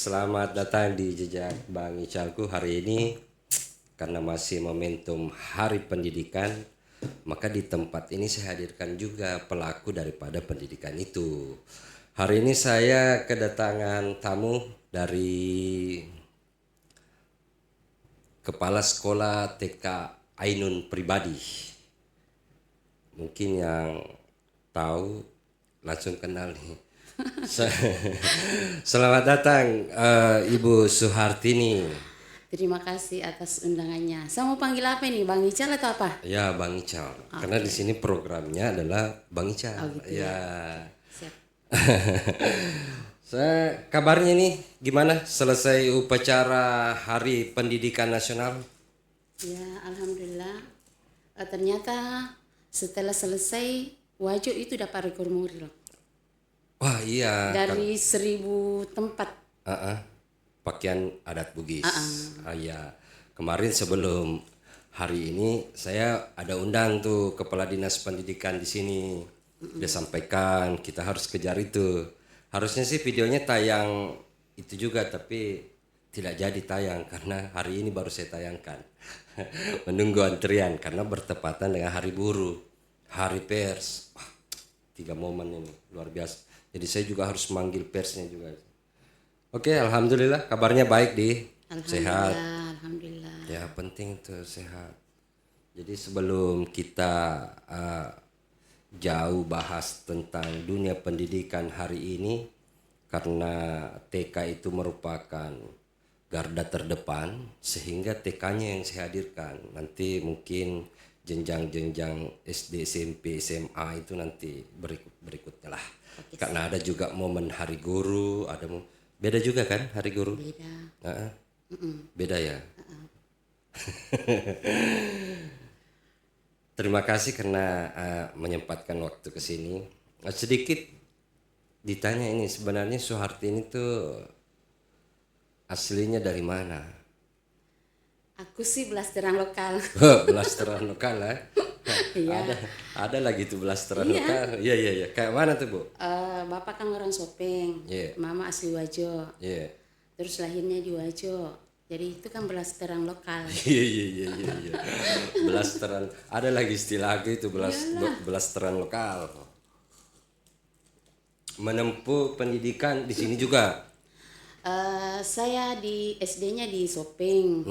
Selamat datang di Jejak Bang Icalku. Hari ini karena masih momentum Hari Pendidikan, maka di tempat ini saya hadirkan juga pelaku daripada pendidikan itu. Hari ini saya kedatangan tamu dari Kepala Sekolah TK Ainun Pribadi. Mungkin yang tahu langsung kenal nih. Selamat datang Ibu Suhartini. Terima kasih atas undangannya. Saya mau panggil apa ini, Bang Ical atau apa? Ya, Bang Ical. Karena di sini programnya adalah Bang Ical. Oh gitu Ya. Siap. Saya kabarnya nih gimana? Selesai upacara Hari Pendidikan Nasional? Ya, alhamdulillah. Ternyata setelah selesai, Wajo itu dapat rekor muri loh. Wah iya. Dari 1000 tempat. Pakaian adat Bugis. Ya. Kemarin sebelum hari ini saya ada undang tuh Kepala Dinas Pendidikan di sini. Dia sampaikan kita harus kejar itu. Harusnya sih videonya tayang itu juga, tapi tidak jadi tayang karena hari ini baru saya tayangkan. Menunggu antrian karena bertepatan dengan Hari Buruh, Hari Pers. Wah, 3 momen ini luar biasa. Jadi saya juga harus manggil persnya juga. Oke, alhamdulillah kabarnya baik di sehat. Alhamdulillah. Ya penting tuh sehat. Jadi sebelum kita jauh bahas tentang dunia pendidikan hari ini, karena TK itu merupakan garda terdepan, sehingga TK-nya yang saya hadirkan. Nanti mungkin jenjang-jenjang SD, SMP, SMA itu nanti berikutnya lah. Karena ada juga momen Hari Guru, ada beda juga kan Hari Guru? Beda. Beda ya. Terima kasih karena menyempatkan waktu ke sini. Sedikit ditanya ini, sebenarnya Suhartini tuh aslinya dari mana? Aku sih blasteran lokal. Blasteran lokal ya. Iya. Ada lagi tuh blasteran lokal. Iya. Kayak mana tuh, Bu? Bapak kan orang Sopeng. Iya. Mama asli Wajo. Iya. Terus lahirnya di Wajo. Jadi itu kan blasteran lokal. Iya. Blasteran. Ada lagi istilah itu blasteran lokal. Menempuh pendidikan di sini juga. Saya di SD-nya di Sopeng.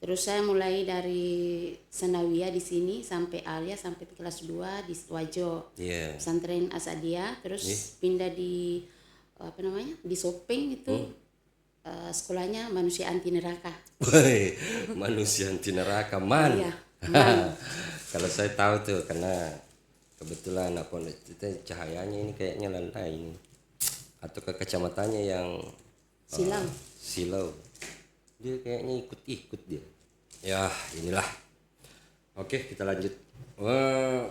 Terus saya mulai dari Sanawiyah di sini sampai Alia sampai kelas 2 di Wajo. Iya. Pesantren Asadia, terus pindah di Di Sopeng itu. Sekolahnya manusia anti neraka. Woi, manusia anti neraka, man. Iya, man. Kalau saya tahu tuh karena kebetulan apa itu cahayanya ini kayaknya lantai ini. Atau ke kacamatanya yang silau. Dia kayaknya ikut-ikut dia. Ya, inilah. Oke, kita lanjut. Wah,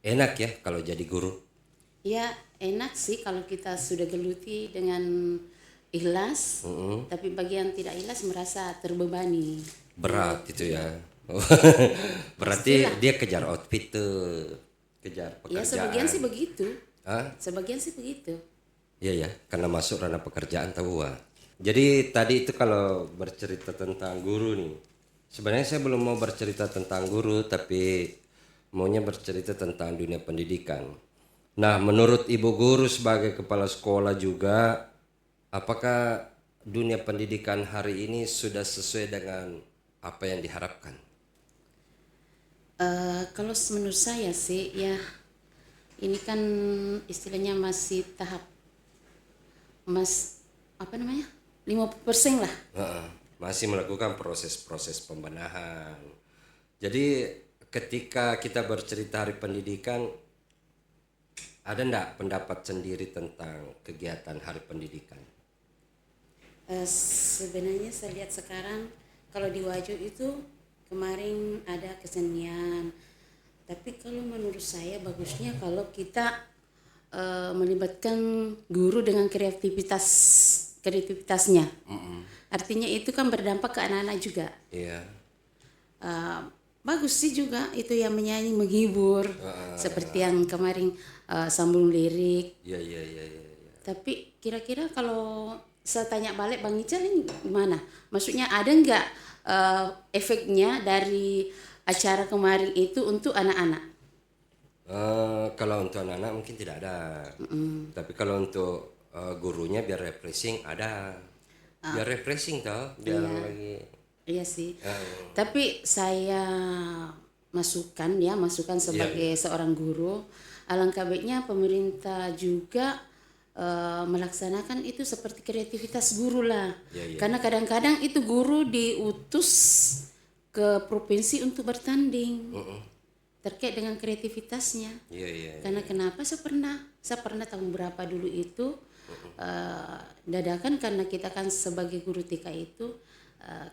enak ya kalau jadi guru. Ya enak sih kalau kita sudah geluti dengan ikhlas. Tapi bagi yang tidak ikhlas merasa terbebani. Berat itu ya. Berarti dia kejar outfit tuh, kejar pekerjaan. Ya sebagian sih begitu. Hah? Sebagian sih begitu. Iya ya, karena masuk ranah pekerjaan tahu. Jadi tadi itu kalau bercerita tentang guru nih, sebenarnya saya belum mau bercerita tentang guru, tapi maunya bercerita tentang dunia pendidikan. Nah, menurut Ibu Guru sebagai kepala sekolah juga, apakah dunia pendidikan hari ini sudah sesuai dengan apa yang diharapkan? Kalau menurut saya sih ya ini kan istilahnya masih tahap 50% lah. Masih melakukan proses-proses pembenahan. Jadi ketika kita bercerita Hari Pendidikan, ada enggak pendapat sendiri tentang kegiatan Hari Pendidikan? Sebenarnya saya lihat sekarang kalau di Wajo itu kemarin ada kesenian. Tapi kalau menurut saya bagusnya kalau kita melibatkan guru dengan kreativitasnya. Artinya itu kan berdampak ke anak-anak juga. Iya. Bagus sih juga itu yang menyanyi menghibur seperti yang kemarin sambung lirik. Iya. Tapi kira-kira kalau saya tanya balik Bang Ical ini gimana? Maksudnya ada nggak efeknya dari acara kemarin itu untuk anak-anak? Kalau untuk anak-anak mungkin tidak ada. Tapi kalau untuk gurunya biar refreshing ada. Biar refreshing toh, biar lagi. Iya sih. Tapi saya masukan sebagai seorang guru, alangkah baiknya pemerintah juga melaksanakan itu seperti kreativitas guru lah. Karena kadang-kadang itu guru diutus ke provinsi untuk bertanding terkait dengan kreativitasnya. Karena kenapa saya pernah tahun berapa dulu itu dadakan karena kita kan sebagai guru TK itu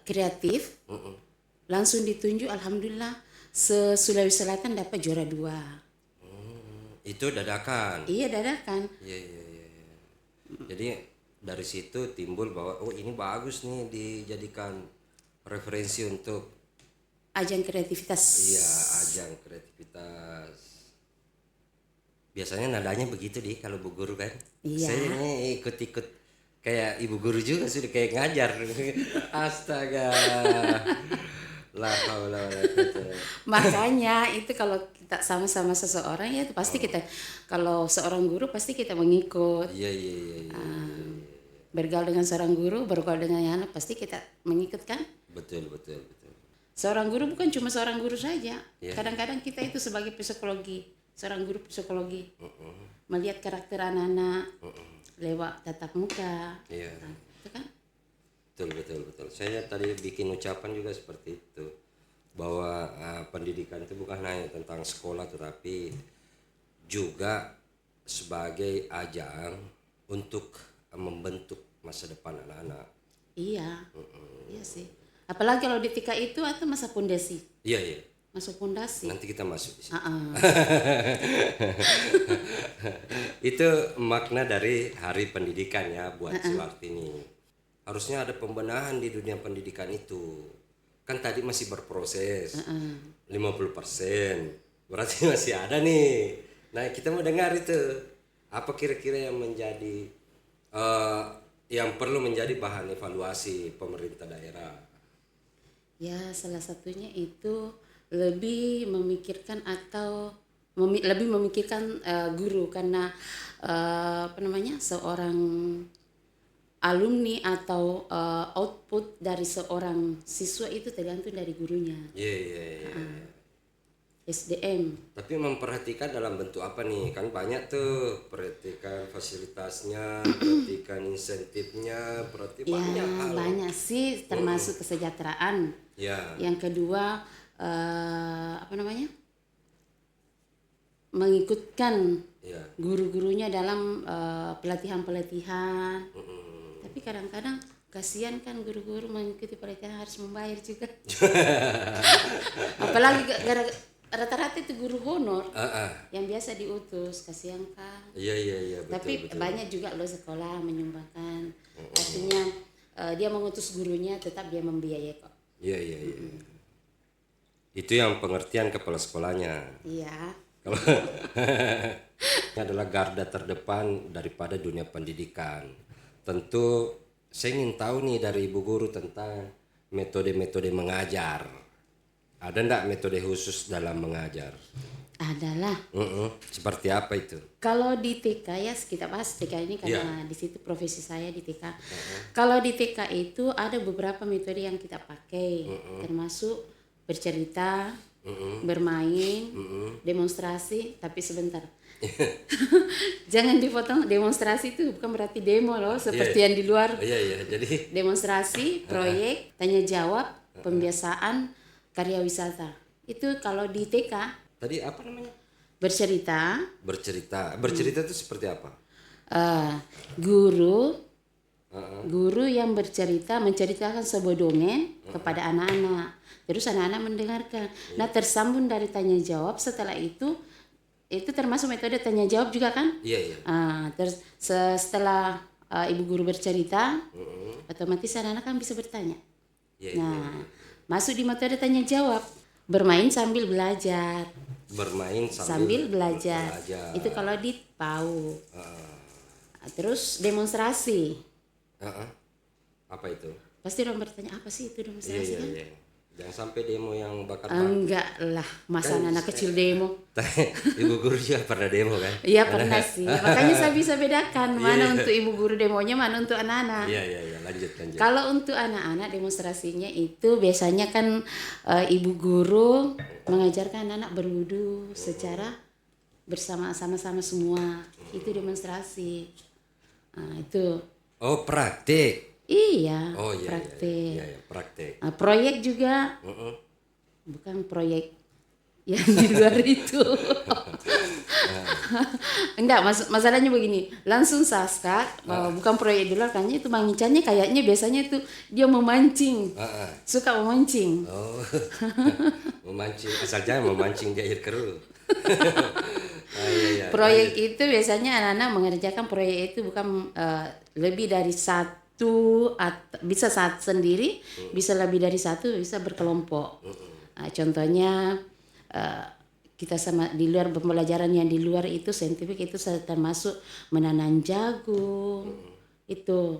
kreatif, langsung ditunjuk, alhamdulillah Sulawesi Selatan dapat juara 2. Itu dadakan. Iya dadakan. Iya. Jadi dari situ timbul bahwa oh ini bagus nih dijadikan referensi untuk Ajang kreativitas. iya ajang kreativitas. Biasanya nadanya begitu deh kalau bu guru kan. Iya. Saya ini ikut-ikut kayak ibu guru juga sudah kayak ngajar. Astaga. La haula wala quwata. Makanya itu kalau kita sama-sama seseorang ya pasti kita, kalau seorang guru pasti kita mengikut. Iya. Bergaul dengan seorang guru, bergaul dengan anak pasti kita mengikut kan. Betul. Seorang guru bukan cuma seorang guru saja. Kadang-kadang kita itu sebagai seorang guru psikologi, melihat karakter anak-anak lewat tatap muka. Iya. Itu kan? Betul. Saya tadi bikin ucapan juga seperti itu, bahwa pendidikan itu bukan hanya tentang sekolah tetapi juga sebagai ajang untuk membentuk masa depan anak-anak. Iya. Iya sih. Apalagi kalau di TK itu atau masa pondasi. Iya. Masuk pondasi. Nanti kita masuk di situ. Itu makna dari Hari Pendidikan ya buat Sulartini. Harusnya ada pembenahan di dunia pendidikan itu. Kan tadi masih berproses 50%. Berarti masih ada nih. Nah kita mau dengar itu. Apa kira-kira yang menjadi yang perlu menjadi bahan evaluasi pemerintah daerah? Ya salah satunya itu lebih memikirkan lebih memikirkan guru, karena seorang alumni atau output dari seorang siswa itu tergantung dari gurunya. Iya. SDM. Tapi memperhatikan dalam bentuk apa nih? Kan banyak tuh, perhatikan fasilitasnya, perhatikan insentifnya, banyak hal. Banyak sih, termasuk kesejahteraan. Ya. Yang kedua mengikutkan guru-gurunya dalam pelatihan-pelatihan. Tapi kadang-kadang kasihan kan guru-guru mengikuti pelatihan harus membayar juga. Apalagi rata-rata itu guru honor yang biasa diutus, kasihan kan. Iya. Tapi betul. banyak juga loh sekolah menyumbangkan. Artinya dia mengutus gurunya, tetap dia membiayai kok. Iya. Itu yang pengertian kepala sekolahnya. Iya. Kalau ini adalah garda terdepan daripada dunia pendidikan. Tentu saya ingin tahu nih dari Ibu Guru tentang metode-metode mengajar. Ada enggak metode khusus dalam mengajar? Adalah. Seperti apa itu? Kalau di TK ya kita bahas TK ini karena di situ profesi saya di TK. Kalau di TK itu ada beberapa metode yang kita pakai, termasuk bercerita, bermain, demonstrasi. Tapi sebentar, jangan dipotong. Demonstrasi itu bukan berarti demo loh, seperti yang di luar. Iya. Jadi Demonstrasi, proyek, tanya jawab, pembiasaan, karya wisata. Itu kalau di TK. tadi apa namanya? Bercerita. Bercerita itu seperti apa? Guru yang bercerita menceritakan sebuah dongeng kepada anak-anak. Terus anak-anak mendengarkan. Nah, tersambung dari tanya jawab. Setelah itu termasuk metode tanya jawab juga kan? Iya. Terus setelah ibu guru bercerita, otomatis anak-anak kan bisa bertanya. Nah, masuk di metode tanya jawab. Bermain sambil belajar. Bermain Sambil belajar. Itu kalau di PAUD. Terus demonstrasi. Heeh. Apa itu? Pasti orang bertanya apa sih itu Iya demonstrasi iya kan? iya. Jangan sampai demo yang bakar. Enggak lah, masa Kan anak kecil demo. Ibu guru juga pernah demo kan? Iya pernah sih, makanya saya bisa bedakan Iya, mana iya. untuk ibu guru demonya, mana untuk anak-anak. Iya iya iya, lanjut lanjut. Kalau untuk anak-anak demonstrasinya itu biasanya kan ibu guru mengajarkan anak berwudu secara sama-sama semua. Itu demonstrasi. Nah, itu. Oh, praktik. Iya, Oh iya praktek. iya iya, praktik. Nah, proyek juga Heeh. bukan proyek yang di luar itu. Enggak, masalahnya begini. Langsung Saska, bukan proyek di luar, kan itu Bang Icanya kayaknya biasanya itu dia memancing. Heeh. Suka memancing. Oh. Memancing, asal jangan memancing di air keruh. Iya iya. Proyek itu biasanya anak-anak mengerjakan proyek itu bukan lebih dari satu, bisa saat sendiri, bisa lebih dari satu, bisa berkelompok. Nah, contohnya kita sama di luar pembelajaran yang di luar itu saintifik itu termasuk menanam jagung, itu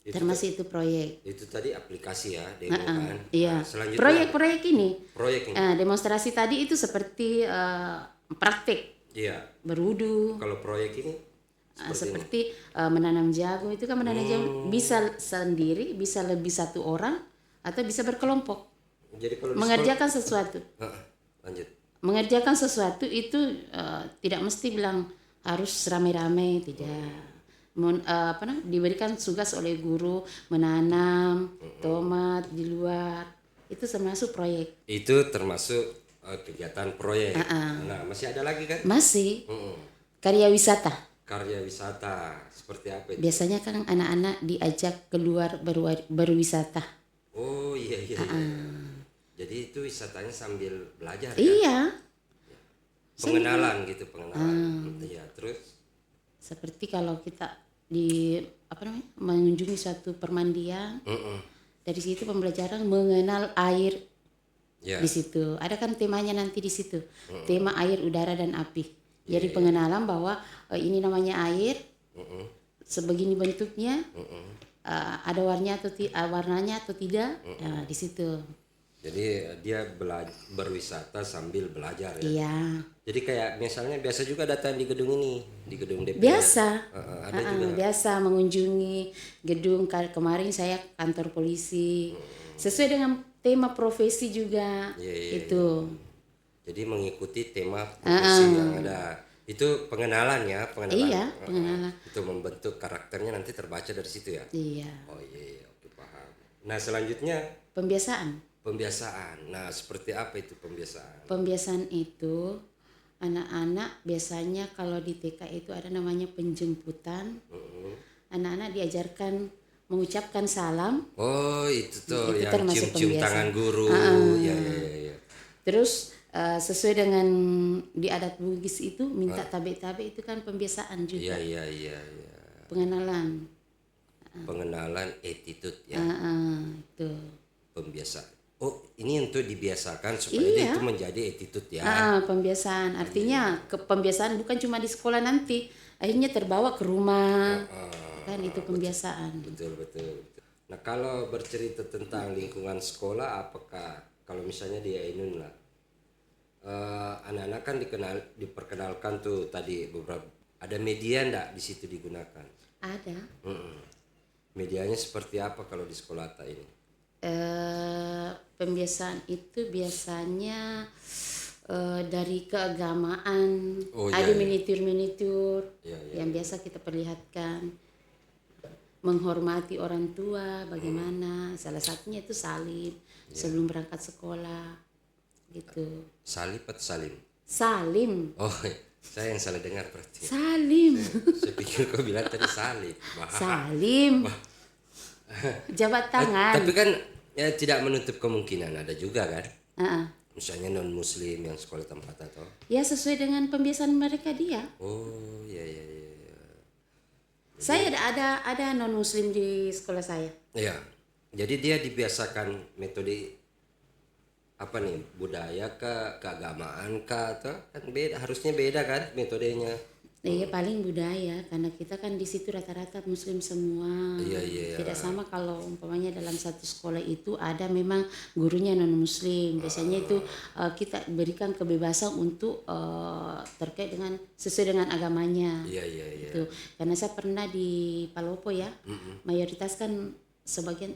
termasuk itu proyek. Itu tadi aplikasi ya, demo kan. Iya. Nah, selanjutnya Proyek-proyek ini. proyek ini. Demonstrasi tadi itu seperti praktik Iya. berwudu. Kalau proyek ini Seperti menanam jagung itu kan menanam jagung bisa sendiri, bisa lebih satu orang atau bisa berkelompok jadi kalau di mengerjakan sesuatu. Heeh, lanjut. Mengerjakan sesuatu itu tidak mesti bilang harus ramai-ramai, tidak. Diberikan tugas oleh guru menanam tomat di luar, itu termasuk proyek. Itu termasuk kegiatan proyek. Nah, masih ada lagi kan? Masih Heeh. karya wisata. Karya wisata seperti apa itu? Biasanya kan anak-anak diajak keluar berwisata. Oh iya iya. Iya. Jadi itu wisatanya sambil belajar ya? Iya, Pengenalan gitu, pengenalan. Iya, terus seperti kalau kita di mengunjungi suatu permandian, Heeh. dari situ pembelajaran mengenal air Ya. di situ. Ada kan temanya nanti di situ, tema air, udara dan api. Jadi pengenalan bahwa ini namanya air, sebegini bentuknya, ada warnanya atau tidak. Nah, di situ. Jadi dia berwisata sambil belajar ya. Iya. Jadi kayak misalnya biasa juga datang di gedung ini, di gedung DPR. Biasa. Ada juga. Biasa mengunjungi gedung. Kemarin saya kantor polisi. Sesuai dengan tema profesi juga. Iya, itu. Jadi mengikuti tema profesi yang ada. Itu pengenalan ya, pengenalan. Iya, pengenalan. Itu membentuk karakternya nanti terbaca dari situ ya. Iya. Oh iya, oke paham. Nah, selanjutnya Pembiasaan. pembiasaan. Nah, seperti apa itu pembiasaan? Pembiasaan itu anak-anak biasanya kalau di TK itu ada namanya penjemputan. Anak-anak diajarkan mengucapkan salam. Oh, itu tuh Itu yang termasuk cium-cium pembiasaan. tangan guru. Iya, iya, iya, iya. Terus sesuai dengan di adat Bugis itu minta tabe-tabe itu kan pembiasaan juga. Iya, iya, iya, iya. Pengenalan. Pengenalan attitude ya, Itu. pembiasaan. Oh, ini untuk dibiasakan supaya dia itu menjadi attitude ya. Pembiasaan artinya pembiasaan bukan cuma di sekolah nanti, akhirnya terbawa ke rumah. Kan itu pembiasaan. Betul, betul, betul. Nah, kalau bercerita tentang lingkungan sekolah, apakah kalau misalnya di Ainun lah, anak-anak kan diperkenalkan tuh tadi beberapa, ada media ndak di situ digunakan? Ada. Medianya seperti apa kalau di sekolah Atta ini? Pembiasaan itu biasanya dari keagamaan, Oh, ada iya, iya. miniatur-miniatur Iya, iya. yang biasa kita perlihatkan, menghormati orang tua bagaimana, salah satunya itu salim sebelum berangkat sekolah gitu. Salib atau salim? Salim, Oh, saya yang salah dengar berarti. salim, Saya pikir kau bilang tadi salib. salim, jabat tangan. Tapi kan ya tidak menutup kemungkinan ada juga kan. Ah, Misalnya non muslim yang sekolah tempat atau. ya sesuai dengan pembiasaan mereka dia. Oh, iya iya iya. Saya ada non muslim di sekolah saya. Iya. Jadi dia dibiasakan metode apa nih, budaya kah, keagamaan kah, atau kan beda, harusnya beda kan metodenya. Iya paling budaya karena kita kan di situ rata-rata muslim semua. Iya. Tidak sama kalau umpamanya dalam satu sekolah itu ada memang gurunya non muslim. Biasanya itu kita berikan kebebasan untuk terkait dengan sesuai dengan agamanya. Iya. Gitu. Karena saya pernah di Palopo ya. Mayoritas kan sebagian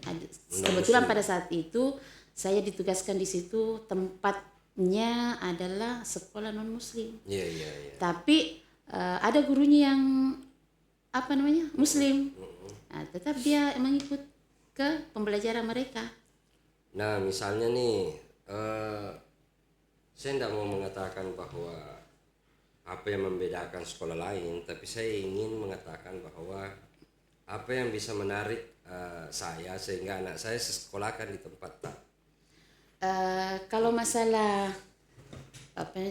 kebetulan pada saat itu saya ditugaskan di situ tempatnya adalah sekolah non muslim. Iya. Tapi ada gurunya yang muslim. Nah, tetap dia mengikut ke pembelajaran mereka. Nah, misalnya nih, saya tidak mau mengatakan bahwa apa yang membedakan sekolah lain, tapi saya ingin mengatakan bahwa apa yang bisa menarik saya sehingga anak saya sekolahkan di tempat tak. Kalau masalah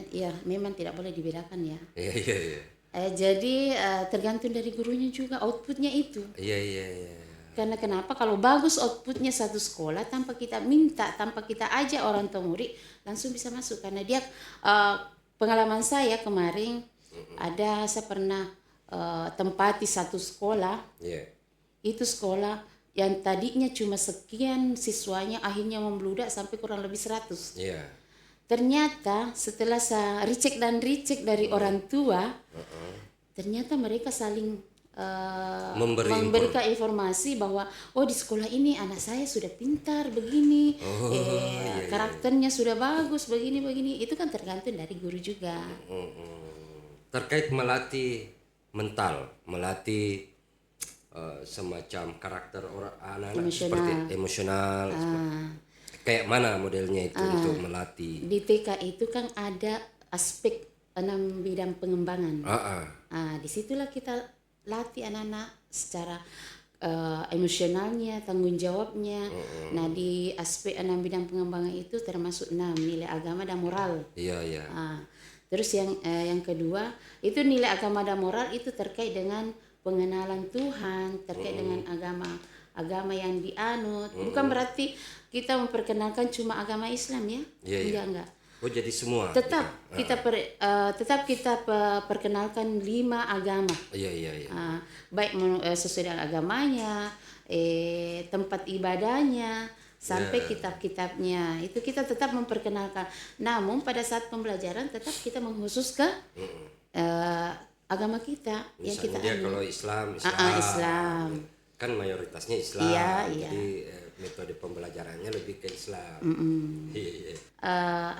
ya memang tidak boleh dibedakan ya. Iya. Jadi tergantung dari gurunya juga outputnya itu. Iya. Karena kenapa kalau bagus outputnya satu sekolah tanpa kita minta, tanpa kita ajak orang tua murid langsung bisa masuk. Karena dia pengalaman saya kemarin saya pernah tempati satu sekolah. Itu sekolah yang tadinya cuma sekian siswanya akhirnya membludak sampai kurang lebih 100. Ternyata setelah saya recheck dari orang tua, ternyata mereka saling memberikan informasi bahwa di sekolah ini anak saya sudah pintar begini, karakternya sudah bagus begini. Itu kan tergantung dari guru juga. Terkait melatih mental, melatih semacam karakter orang anak-anak seperti emosional. Kayak mana modelnya itu untuk melatih? Di TK itu kan ada aspek 6 bidang pengembangan. Disitulah kita latih anak-anak secara emosionalnya, tanggung jawabnya. Nah di aspek 6 bidang pengembangan itu termasuk 6 nilai agama dan moral. Iya. Terus yang kedua itu nilai agama dan moral itu terkait dengan pengenalan Tuhan, terkait dengan agama yang dianut. Bukan berarti kita memperkenalkan cuma agama Islam ya. Enggak. Jadi semua. Tetap kita perkenalkan 5 agama. Iya. Baik sesuai dengan agamanya, tempat ibadahnya, sampai kitab-kitabnya. Itu kita tetap memperkenalkan. Namun pada saat pembelajaran tetap kita mengkhusus ke agama kita. Misalnya yang kita dia kalau Islam. Kan mayoritasnya Islam. Iya. Jadi metode pembelajarannya lebih ke Islam. Iya.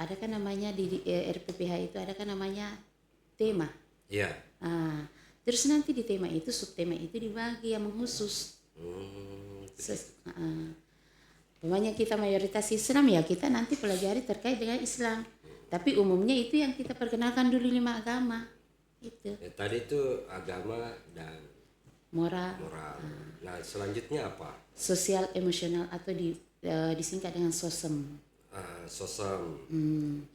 Ada kan namanya di RPPH itu ada kan namanya tema. Iya. Terus nanti di tema itu subtema itu dibagi yang mengkhusus. Pokoknya kita mayoritas Islam ya kita nanti pelajari terkait dengan Islam. Tapi umumnya itu yang kita perkenalkan dulu 5 agama. Itu. Tadi itu agama dan moral. Nah selanjutnya apa? Sosial emosional atau disingkat dengan SOSEM. SOSEM.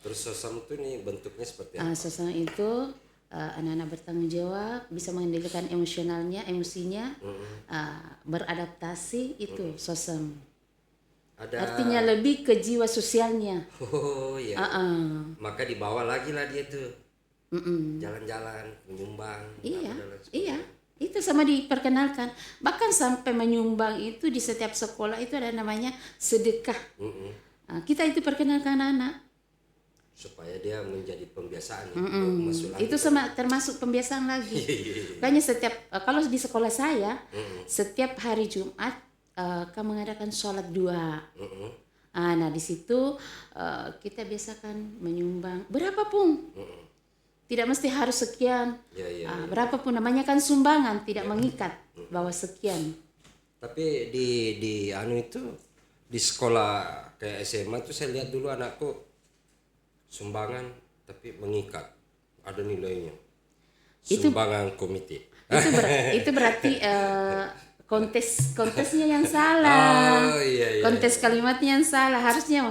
Terus SOSEM itu nih bentuknya seperti apa? SOSEM itu anak-anak bertanggung jawab, bisa mengendalikan emosionalnya, emosinya, beradaptasi itu SOSEM. Artinya lebih ke jiwa sosialnya. Iya. Maka dibawa lagi lah dia tuh. Jalan-jalan, menyumbang. Iya. Itu sama diperkenalkan. Bahkan sampai menyumbang itu di setiap sekolah itu ada namanya sedekah. Kita itu perkenalkan anak. Supaya dia menjadi pembiasaan. Itu sama termasuk pembiasaan lagi. Makanya kalau di sekolah saya, setiap hari Jumat kami mengadakan sholat 2. Nah di situ kita biasakan menyumbang berapapun. Tidak mesti harus sekian. Berapapun namanya kan sumbangan, tidak mengikat bahwa sekian. Tapi di itu di sekolah kayak SMA tuh saya lihat dulu anakku sumbangan tapi mengikat, ada nilainya. Sumbangan komite. Itu berarti kontesnya yang salah. Kontes kalimatnya yang salah, harusnya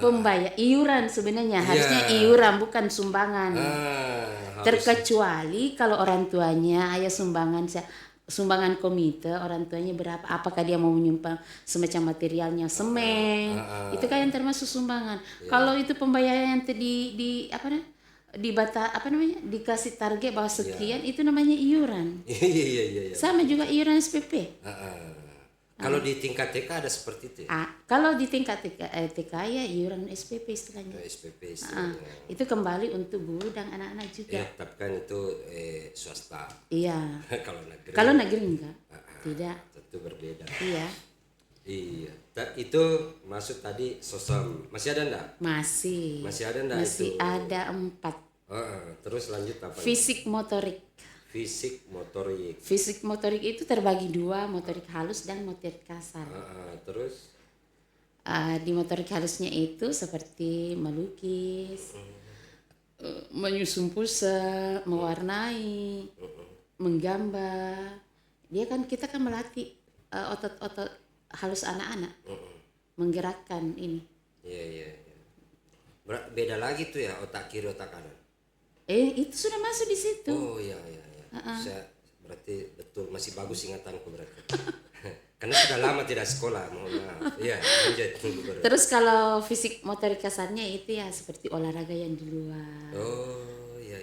pembayar iuran sebenarnya harusnya iuran bukan sumbangan. Terkecuali kalau orang tuanya ayah sumbangan komite, orang tuanya berapa, apakah dia mau menyumbang semacam materialnya semen, itu kan yang termasuk sumbangan. Kalau itu pembayaran yang apa namanya, dikasih target bahwa sekian itu namanya iuran. Iya. Sama juga iuran SPP. Kalau di tingkat TK ada seperti itu ya? Kalau di tingkat TK ya iuran SPP istilahnya. SPP istilahnya. Itu kembali untuk guru dan anak-anak juga. Ya, tapi kan itu swasta. Iya. Kalau negeri. Negeri enggak. Tidak. Tentu berbeda. Iya. Iya. Itu masuk tadi sosum. Masih ada enggak? Masih Masih ada enggak Masih itu? ada 4. Terus lanjut apa? Fisik motorik. Fisik motorik. Fisik motorik itu terbagi 2, motorik halus dan motorik kasar. Terus? Di motorik halusnya itu seperti melukis, menyusun pulsa, mewarnai, menggambar. Kita kan melatih otot-otot halus anak-anak, menggerakkan ini. Iya. Beda lagi tuh ya, otak kiri otak kanan. Itu sudah masuk di situ. Oh iya. Saya berarti betul masih bagus ingatanku berarti. Karena sudah lama tidak sekolah, mohon maaf. Iya, lanjut. Terus kalau fisik motorik kasarnya itu ya seperti olahraga yang di luar. Oh iya.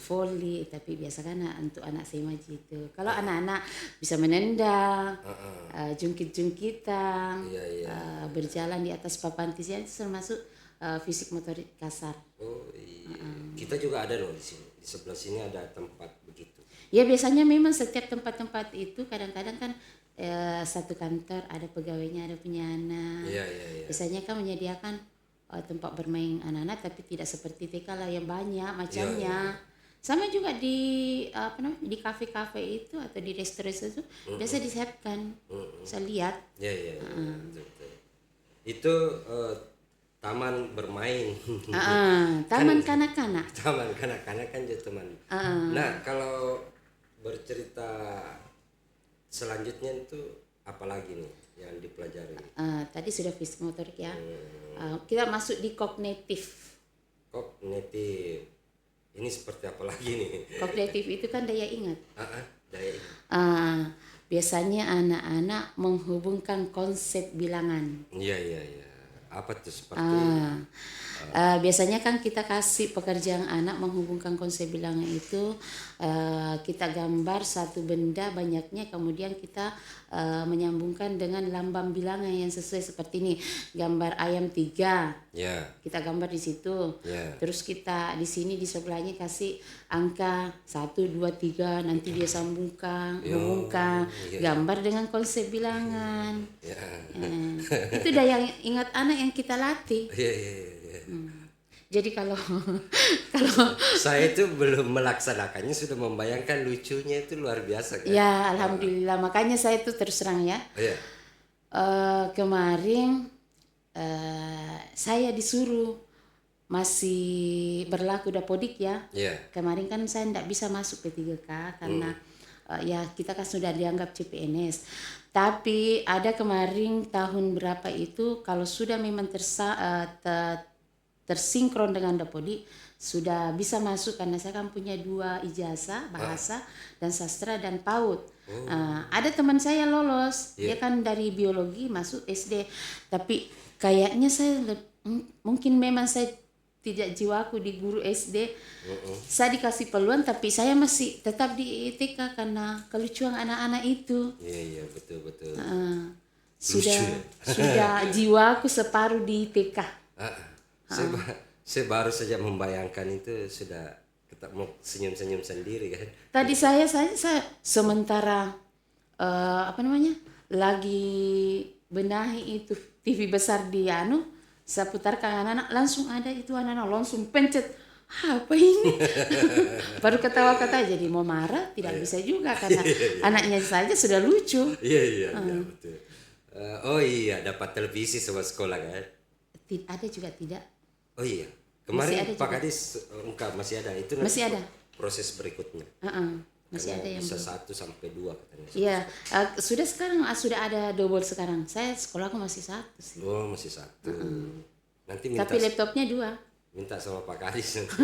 Volley, tapi biasa kan untuk anak SMA gitu. Kalau anak-anak bisa menendang, jungkit-jungkitan, berjalan di atas papan tisian itu termasuk fisik motorik kasar. Oh iya. Kita juga ada loh di sini. Di sebelah sini ada tempat begitu. Ya biasanya memang setiap tempat-tempat itu kadang-kadang kan satu kantor ada pegawainya, ada punya anak. Iya. Biasanya kan menyediakan tempat bermain anak-anak, tapi tidak seperti TK lah yang banyak macamnya. Sama juga di di kafe-kafe itu atau di restoran itu biasa disiapkan. Saya lihat. Iya. Betul. Itu taman bermain. Taman kanak-kanak. Taman kanak-kanak kan jadi teman. Nah, kalau bercerita selanjutnya itu apa lagi nih yang dipelajari? Tadi sudah fisik motorik ya. Kita masuk di kognitif. Kognitif. Ini seperti apa lagi nih? Kognitif itu kan daya ingat. Daya ingat. Biasanya anak-anak menghubungkan konsep bilangan. Iya. Apa tuh seperti? Biasanya kan kita kasih pekerjaan anak menghubungkan konsep bilangan itu, kita gambar satu benda banyaknya, kemudian kita menyambungkan dengan lambang bilangan yang sesuai seperti ini. Gambar ayam 3, kita gambar di situ. Terus kita di sini di sebelahnya kasih angka 1, 2, 3, nanti dia sambungkan, hubungkan, gambar dengan konsep bilangan. Itu daya ingat anak yang kita latih. Jadi kalau saya itu belum melaksanakannya sudah membayangkan lucunya itu luar biasa kan? Ya alhamdulillah, makanya saya itu terus terang ya. Kemarin saya disuruh masih berlaku dapodik ya. Kemarin kan saya tidak bisa masuk P3K karena ya kita kan sudah dianggap CPNS. Tapi ada kemarin tahun berapa itu kalau sudah memang tersinkron dengan dapodik sudah bisa masuk, karena saya kan punya 2 ijazah, bahasa dan sastra dan PAUD. Ada teman saya lolos, dia kan dari biologi masuk SD, tapi kayaknya mungkin memang saya tidak jiwaku di guru SD. Saya dikasih peluang tapi saya masih tetap di TK karena kelucuan anak-anak itu. Iya betul. Sudah jiwaku separuh di TK. Saya baru saja membayangkan itu sudah mau senyum-senyum sendiri kan. Tadi saya sementara lagi benahi itu TV besar di saya putarkan anak-anak, langsung ada itu anak-anak langsung pencet, apa ini? Baru ketawa-ketawa, jadi mau marah tidak bisa juga karena anaknya saja sudah lucu. Iya betul. Oh iya, dapat televisi sama sekolah kan? Ada juga tidak. Oh iya, kemarin Pak Kadis ungkap masih ada itu. Masih ada. Proses berikutnya. Masih ada yang bisa 1 sampai 2 katanya. Iya, sudah ada double sekarang. Saya sekolahku masih 1 sih. Oh masih 1. Nanti minta. Tapi laptopnya 2. Minta sama Pak Kadis nanti.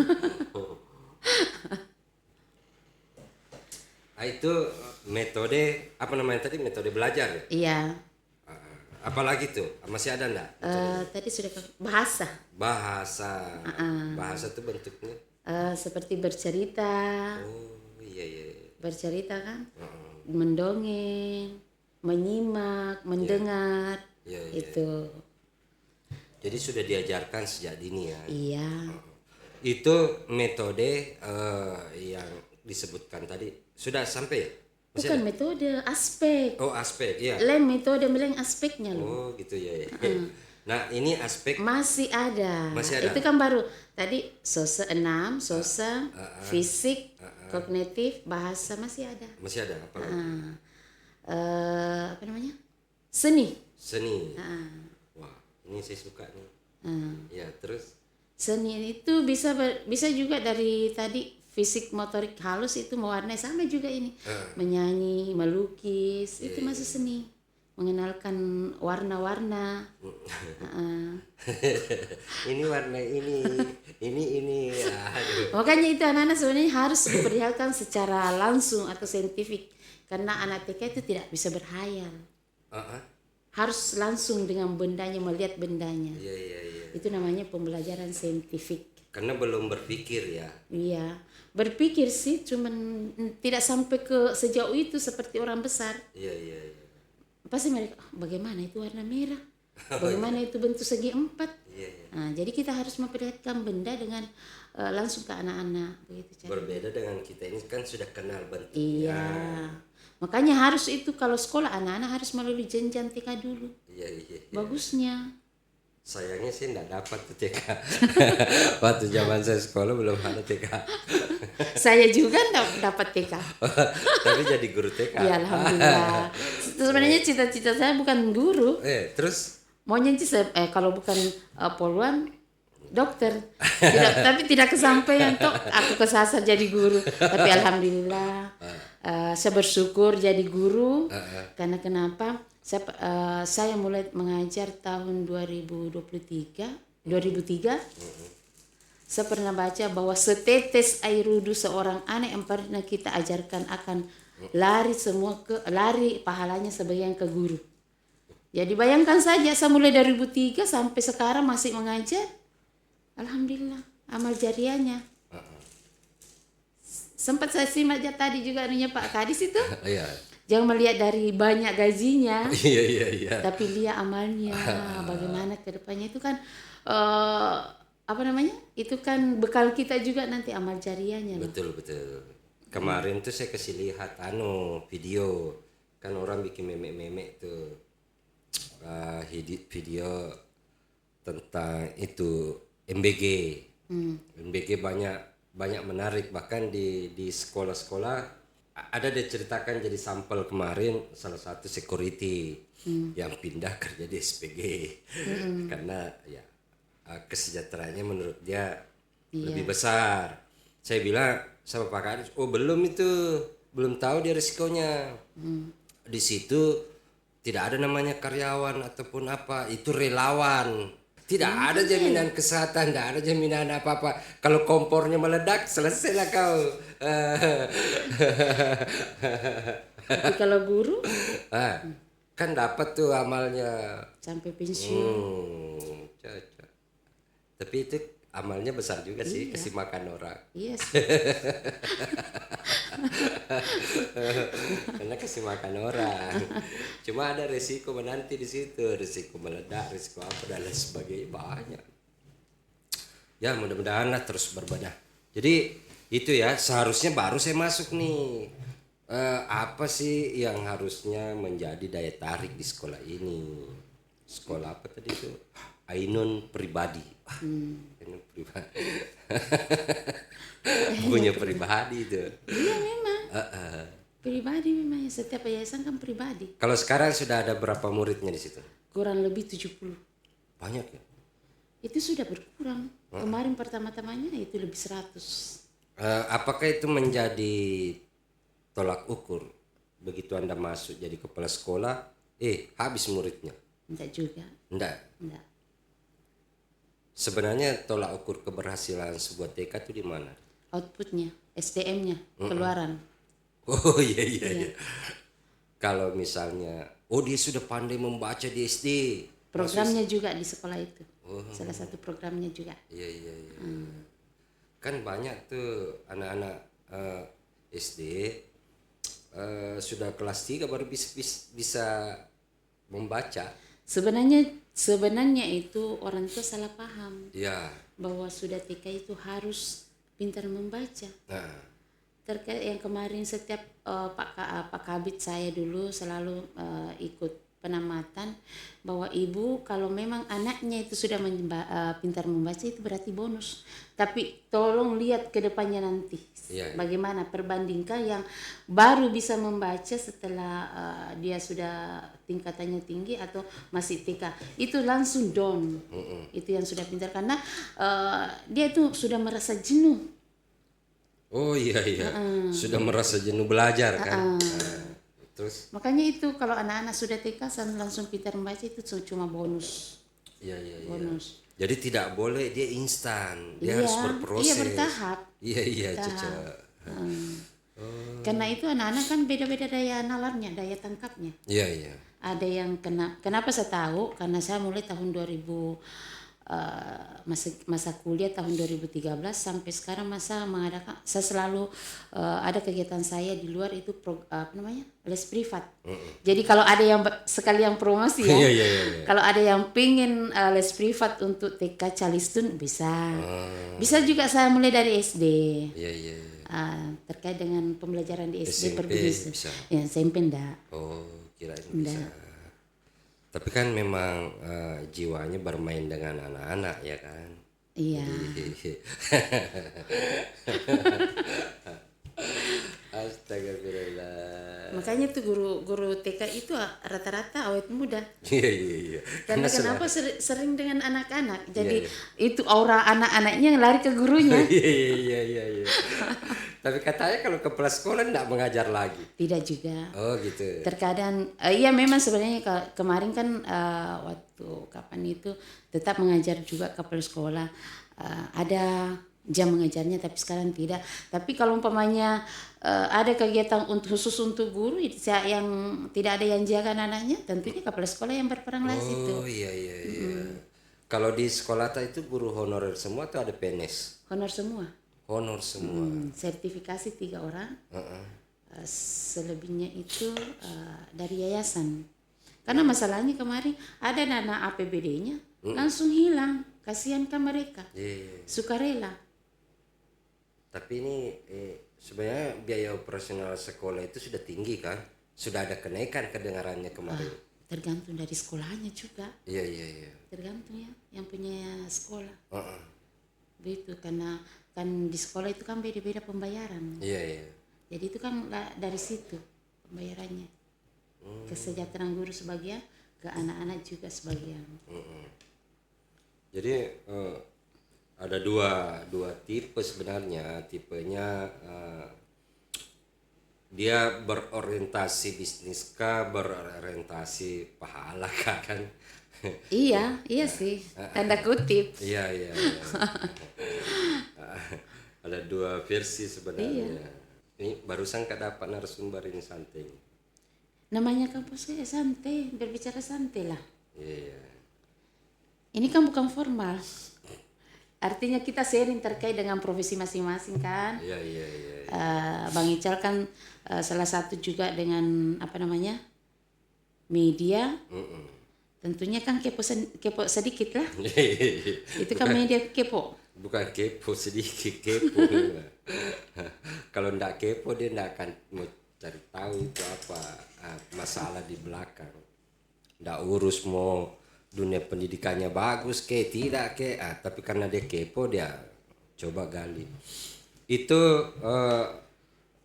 Itu metode apa namanya tadi, metode belajar ya? Iya. Apalagi tuh masih ada enggak? Tadi sudah bahasa. Bahasa itu bentuknya seperti bercerita, Oh iya iya. bercerita kan, mendongeng, menyimak, mendengar, Iya, iya. itu. Jadi sudah diajarkan sejak dini ya. Iya, Itu metode yang disebutkan tadi sudah sampai ya? Masih bukan ada? metode, aspek. Oh aspek, iya. Metode meleng aspeknya loh. Oh gitu ya. Nah ini aspek Masih ada. Masih ada? Itu kan baru tadi sose 6, sosial, fisik, kognitif, bahasa masih ada. masih ada apa? Apa namanya? Seni. Seni. Wah ini saya suka nih. Ya terus. Seni itu bisa juga dari tadi fisik motorik halus itu mewarnai, sama juga ini. Menyanyi, melukis, itu masih seni. Mengenalkan warna-warna. Ini warna ini. Aduh. Makanya itu anak-anak sebenarnya harus diperlihatkan secara langsung atau saintifik, karena anak TK itu tidak bisa berhayal. Harus langsung dengan bendanya, melihat bendanya. Iya iya iya. Itu namanya pembelajaran saintifik. Karena belum berpikir ya. Iya, berpikir sih, cuman tidak sampai ke sejauh itu seperti orang besar. Iya iya iya. Pasti mereka, bagaimana itu warna merah? Bagaimana itu bentuk segi 4? Iya iya. Nah, jadi kita harus memperlihatkan benda dengan langsung ke anak-anak, begitu cara. Berbeda dengan kita ini kan sudah kenal bentuknya. Iya. Makanya harus itu kalau sekolah anak-anak harus melalui jenjang TK dulu. Iya iya. Bagusnya. Sayangnya sih enggak dapat tuh TK. Waktu zaman saya sekolah belum ada TK. Saya juga enggak dapat TK. Tapi jadi guru TK. Ya alhamdulillah. Sebenarnya cita-cita saya bukan guru. Terus Maunya sih kalau bukan poluan dokter. Tapi tidak kesampaian toh aku kesasar jadi guru. Tapi alhamdulillah saya bersyukur jadi guru. Karena kenapa? Saya mulai mengajar tahun 2003. Saya pernah baca bahwa setetes air wudhu seorang anak yang pernah kita ajarkan akan lari pahalanya sebagian ke guru. Jadi bayangkan saja saya mulai dari 2003 sampai sekarang masih mengajar. Alhamdulillah amal jariahnya. Sempat saya simak tadi juga anunya Pak Kadis itu. Iya. Jangan melihat dari banyak gajinya. Iya. Tapi lihat amalnya, bagaimana ke depannya itu kan apa namanya? Itu kan bekal kita juga nanti amal jariahnya. Betul. Kemarin tuh saya kasih lihat video. Kan orang bikin memek tuh. Video tentang itu MBG. MBG banyak menarik, bahkan di sekolah-sekolah ada diceritakan jadi sampel kemarin salah satu security yang pindah kerja di SPG karena ya kesejahteraannya menurut dia lebih besar. Saya bilang sama Pak Kadis, belum tahu dia risikonya. Di situ tidak ada namanya karyawan ataupun apa, itu relawan. Tidak ada jaminan kesehatan, tidak ada jaminan apa-apa. Kalau kompornya meledak, selesailah kau. Tapi kalau guru Kan dapat tuh amalnya. sampai pensiun. Cocok. Tapi itu amalnya besar juga sih, kasih makan orang. Iya sih. Karena kasih makan orang. Cuma ada resiko menanti di situ, resiko meledak, resiko apa dan lain sebagainya, banyak. Ya mudah-mudahan lah terus berbenah. Jadi itu ya, seharusnya baru saya masuk nih. Apa sih yang harusnya menjadi daya tarik di sekolah ini? Sekolah apa tadi itu? Ainun pribadi. Ainun pribadi. Punya pribadi itu. Iya memang. Pribadi memang, setiap yayasan kan pribadi. Kalau sekarang sudah ada berapa muridnya di situ? Kurang lebih 70. Banyak ya? Itu sudah berkurang. Kemarin pertama-tamanya itu lebih 100. Apakah itu menjadi tolak ukur begitu Anda masuk jadi kepala sekolah, habis muridnya? Enggak juga. Enggak. Sebenarnya tolak ukur keberhasilan sebuah TK itu di mana? Outputnya, SDM-nya, keluaran. Oh iya. Kalau misalnya, dia sudah pandai membaca di SD. Programnya juga di sekolah itu. Salah satu programnya juga. Iya. kan banyak tuh anak-anak SD sudah kelas 3 baru bisa membaca. Sebenarnya itu orang tua salah paham Ya. bahwa sudah TK itu harus pintar membaca. Nah, Terkait yang kemarin setiap Pak Kabit saya dulu selalu ikut penamatan bahwa ibu kalau memang anaknya itu sudah pintar membaca itu berarti bonus. Tapi tolong lihat ke depannya nanti. Iya. Bagaimana perbandingkan yang baru bisa membaca setelah dia sudah tingkatannya tinggi atau masih TK. Itu langsung down. Itu yang sudah pintar karena dia itu sudah merasa jenuh. oh iya. Sudah merasa jenuh belajar kan. Nah, terus Makanya itu kalau anak-anak sudah TK langsung pintar membaca itu cuma bonus. iya. Bonus. Jadi tidak boleh dia instan, dia Iya, harus berproses. iya, bertahap. Iya, Bertahap. Caca. Karena itu anak-anak kan beda-beda daya nalarnya, daya tangkapnya. Iya. Ada yang kenapa saya tahu karena saya mulai tahun 2000 masa kuliah tahun 2013 sampai sekarang masa mengadakan saya selalu ada kegiatan saya di luar itu les privat. Jadi kalau ada yang sekali yang promosi ya. Iya. Kalau ada yang pingin les privat untuk TK Calistun bisa. Bisa juga saya mulai dari SD. Iya. Terkait dengan pembelajaran di SD SMP berbisa. bisa. Ya, SMP enggak. Oh, kirain bisa. Tapi kan memang jiwanya bermain dengan anak-anak ya kan. Iya. Astagfirullah. Makanya tuh guru TK itu rata-rata awet muda. Iya. Karena kenapa sering dengan anak-anak. Jadi itu aura anak-anaknya yang lari ke gurunya. Iya. Tapi katanya kalau kepala sekolah enggak mengajar lagi. Tidak juga. Oh gitu. Terkadang iya memang sebenarnya kemarin kan waktu kapan itu tetap mengajar juga kepala sekolah. Ada jam mengajarnya tapi sekarang tidak. Tapi kalau umpamanya ada kegiatan khusus untuk guru yang tidak ada yang jaga anaknya, tentunya kepala sekolah yang berperan lah situ. Oh iya. Kalau di sekolah itu guru honorer semua atau ada PNS? Honor semua. Honor semua. Sertifikasi 3 orang. Selebihnya itu dari yayasan. Karena masalahnya kemarin ada dana APBD-nya langsung hilang. Kasihan kan mereka. Iya. Sukarela. Tapi ini sebenarnya biaya operasional sekolah itu sudah tinggi kan? Sudah ada kenaikan kedengarannya kemarin. Tergantung dari sekolahnya juga. Iya. Tergantung ya yang punya sekolah. Begitu karena kan di sekolah itu kan beda-beda pembayaran. Iya. Jadi itu kan dari situ pembayarannya. Kesejahteraan guru sebagian, ke anak-anak juga sebagian. Jadi ada dua tipe sebenarnya. Tipenya dia berorientasi bisnis kah, berorientasi pahala kah kan? Iya sih. Tanda kutip. Iya. Ada 2 versi sebenarnya. Ini barusan dapat narasumber ini santai. Namanya kampus saya santai, berbicara santai lah. Iya. Ini kan bukan formal. Artinya kita sharing terkait dengan profesi masing-masing kan. Iya. Bang Ical kan salah satu juga dengan media. Tentunya kan kepo sedikit lah. Itu kan media kepo. Bukan kepo, sedikit kepo. Kalau ndak kepo dia ndak akan mau cari tahu itu apa masalah di belakang. Ndak urus mau dunia pendidikannya bagus tidak tapi karena dia kepo dia coba gali. Itu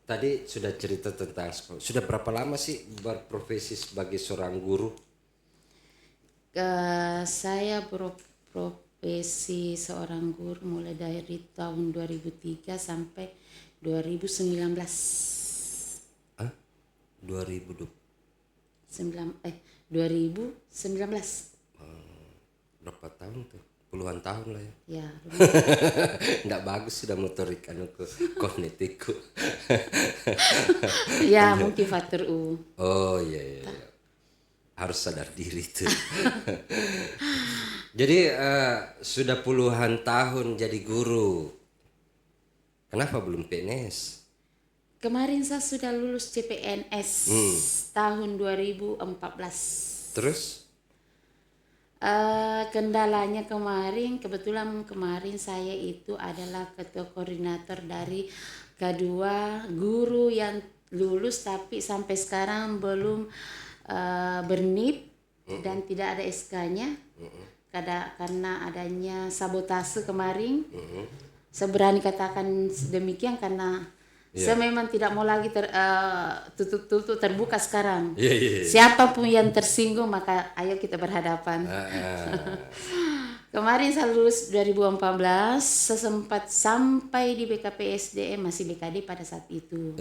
tadi sudah cerita tentang sekolah. Sudah berapa lama sih berprofesi sebagai seorang guru? Saya berprofesi seorang guru mulai dari tahun 2003 sampai 2019. 2019. Berapa tahun tuh? Puluhan tahun lah ya. Ya. Nggak bagus sudah motorik kognitiku. Ya mungkin faktor U. Oh iya. Harus sadar diri tuh. Jadi sudah puluhan tahun jadi guru. Kenapa belum PNS? Kemarin saya sudah lulus CPNS tahun 2014. Terus? Kendalanya kebetulan kemarin saya itu adalah ketua koordinator dari K2 guru yang lulus tapi sampai sekarang belum bernip dan tidak ada SK-nya karena adanya sabotase kemarin. Saya berani katakan demikian karena saya memang tidak mau lagi tutup terbuka sekarang. Siapapun yang tersinggung maka ayo kita berhadapan. Kemarin saya lulus 2014, saya sempat sampai di BKP SDM masih BKD pada saat itu.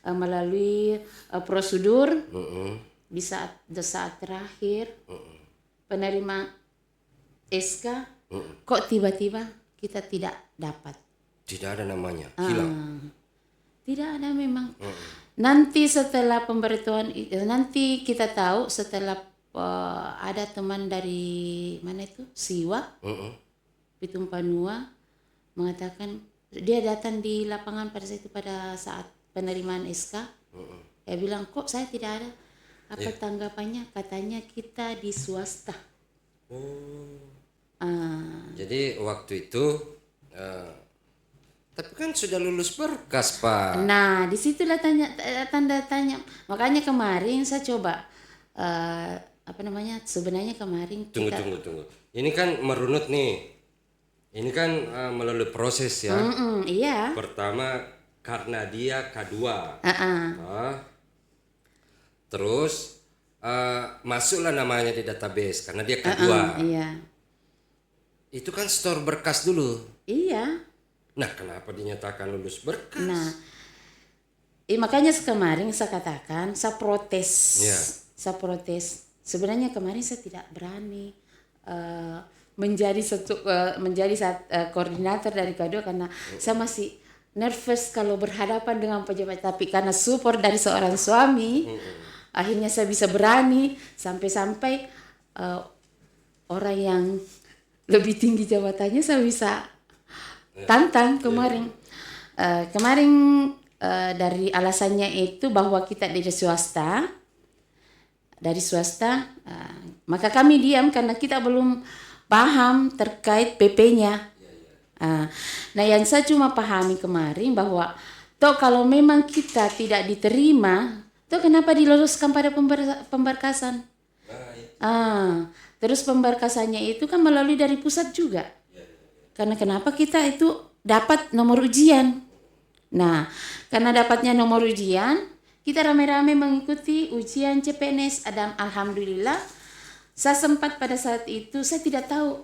Melalui prosedur di saat terakhir penerima SK kok tiba-tiba kita tidak dapat. Tidak ada namanya, hilang. Tidak ada memang. Nanti setelah pemberitahuan nanti kita tahu setelah ada teman dari mana itu Siwa Pitung Panua mengatakan dia datang di lapangan pada saat penerimaan SK. Dia bilang kok saya tidak ada. Apa tanggapannya? Katanya kita di swasta. Jadi waktu itu tapi kan sudah lulus berkas, Pak. Nah, disitulah tanda tanya. Makanya kemarin saya coba sebenarnya kemarin Tunggu. Ini kan merunut nih. Ini kan melalui proses ya. Iya. Pertama karena dia K2. Terus masuklah namanya di database karena dia K2. Iya. Itu kan store berkas dulu. Iya. Nah, kenapa dinyatakan lulus berkas? Nah, makanya kemarin saya katakan saya protes. Saya protes. Sebenarnya kemarin saya tidak berani menjadi koordinator dari K2 karena saya masih nervous kalau berhadapan dengan pejabat. Tapi karena support dari seorang suami, akhirnya saya bisa berani sampai orang yang lebih tinggi jabatannya saya bisa tantang kemarin. Kemarin dari alasannya itu bahwa kita dari swasta, maka kami diam karena kita belum paham terkait PP-nya. Nah, yang saya cuma pahami kemarin bahwa kalau memang kita tidak diterima, kenapa diloloskan pada pemberkasan? Terus pemberkasannya itu kan melalui dari pusat juga. Karena kenapa kita itu dapat nomor ujian. Nah, karena dapatnya nomor ujian, kita rame-rame mengikuti ujian CPNS. Dan alhamdulillah, saya sempat pada saat itu, saya tidak tahu.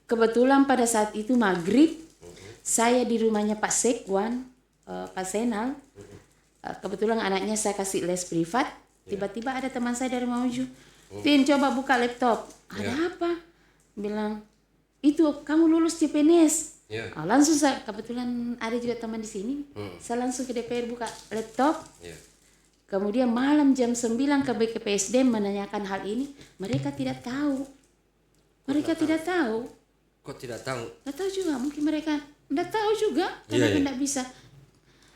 Kebetulan pada saat itu maghrib, saya di rumahnya Pak Sekwan, Pak Senal. Kebetulan anaknya saya kasih les privat. Tiba-tiba ada teman saya dari Mamuju. Tin, coba buka laptop. Ada apa? Bilang, itu kamu lulus CPNS. Langsung saya, kebetulan ada juga teman di sini. Saya langsung ke DPR buka laptop. Kemudian malam jam 9 ke BKPSD menanyakan hal ini. Mereka tidak tahu. Tidak tahu. Kok tidak tahu? Tidak tahu juga. Mungkin mereka tidak tahu juga. Karena tidak bisa.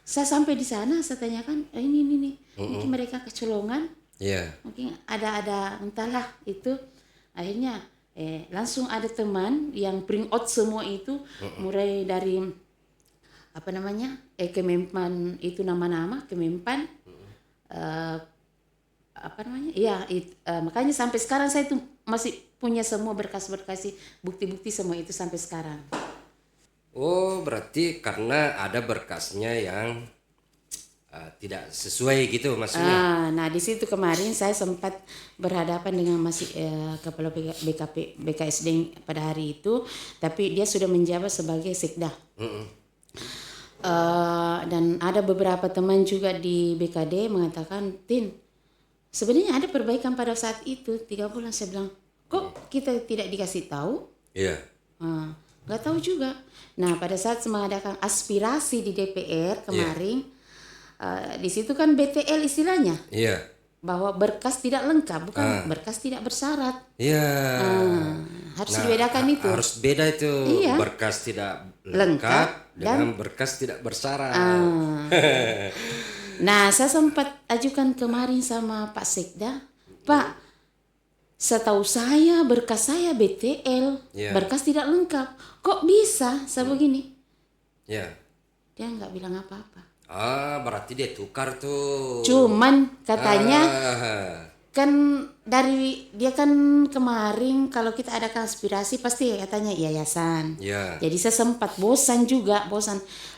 Saya sampai di sana, saya tanyakan, ini. Mungkin mereka kecolongan. Mungkin ada entahlah itu. Akhirnya langsung ada teman yang print out semua itu, mulai dari Kemenpan itu nama-nama Kemenpan, makanya sampai sekarang saya itu masih punya semua berkas-berkas, bukti-bukti semua itu sampai sekarang. Oh, berarti karena ada berkasnya yang tidak sesuai gitu maksudnya. Nah, di situ kemarin saya sempat berhadapan dengan kepala BKSD pada hari itu, tapi dia sudah menjabat sebagai sekda. Dan ada beberapa teman juga di BKD mengatakan, Tin, sebenarnya ada perbaikan pada saat itu 3 bulan. Saya bilang, kok kita tidak dikasih tahu? Nggak tahu juga. Nah, pada saat mengadakan aspirasi di DPR kemarin, di situ kan BTL istilahnya, bahwa berkas tidak lengkap, bukan berkas tidak bersyarat. harus dibedakan itu. Harus beda itu. Iya. Berkas tidak Lengkap lengkap dengan berkas tidak bersyarat. Nah, saya sempat ajukan kemarin sama Pak Sekda, Pak, setahu saya berkas saya BTL, Iya. berkas tidak lengkap. Kok bisa? Saya begini. Ya. Dia nggak bilang apa-apa. Berarti dia tukar tuh. Cuman katanya Ah, kan dari dia kan kemarin kalau kita ada aspirasi pasti katanya yayasan. ya. Jadi saya sempat bosan.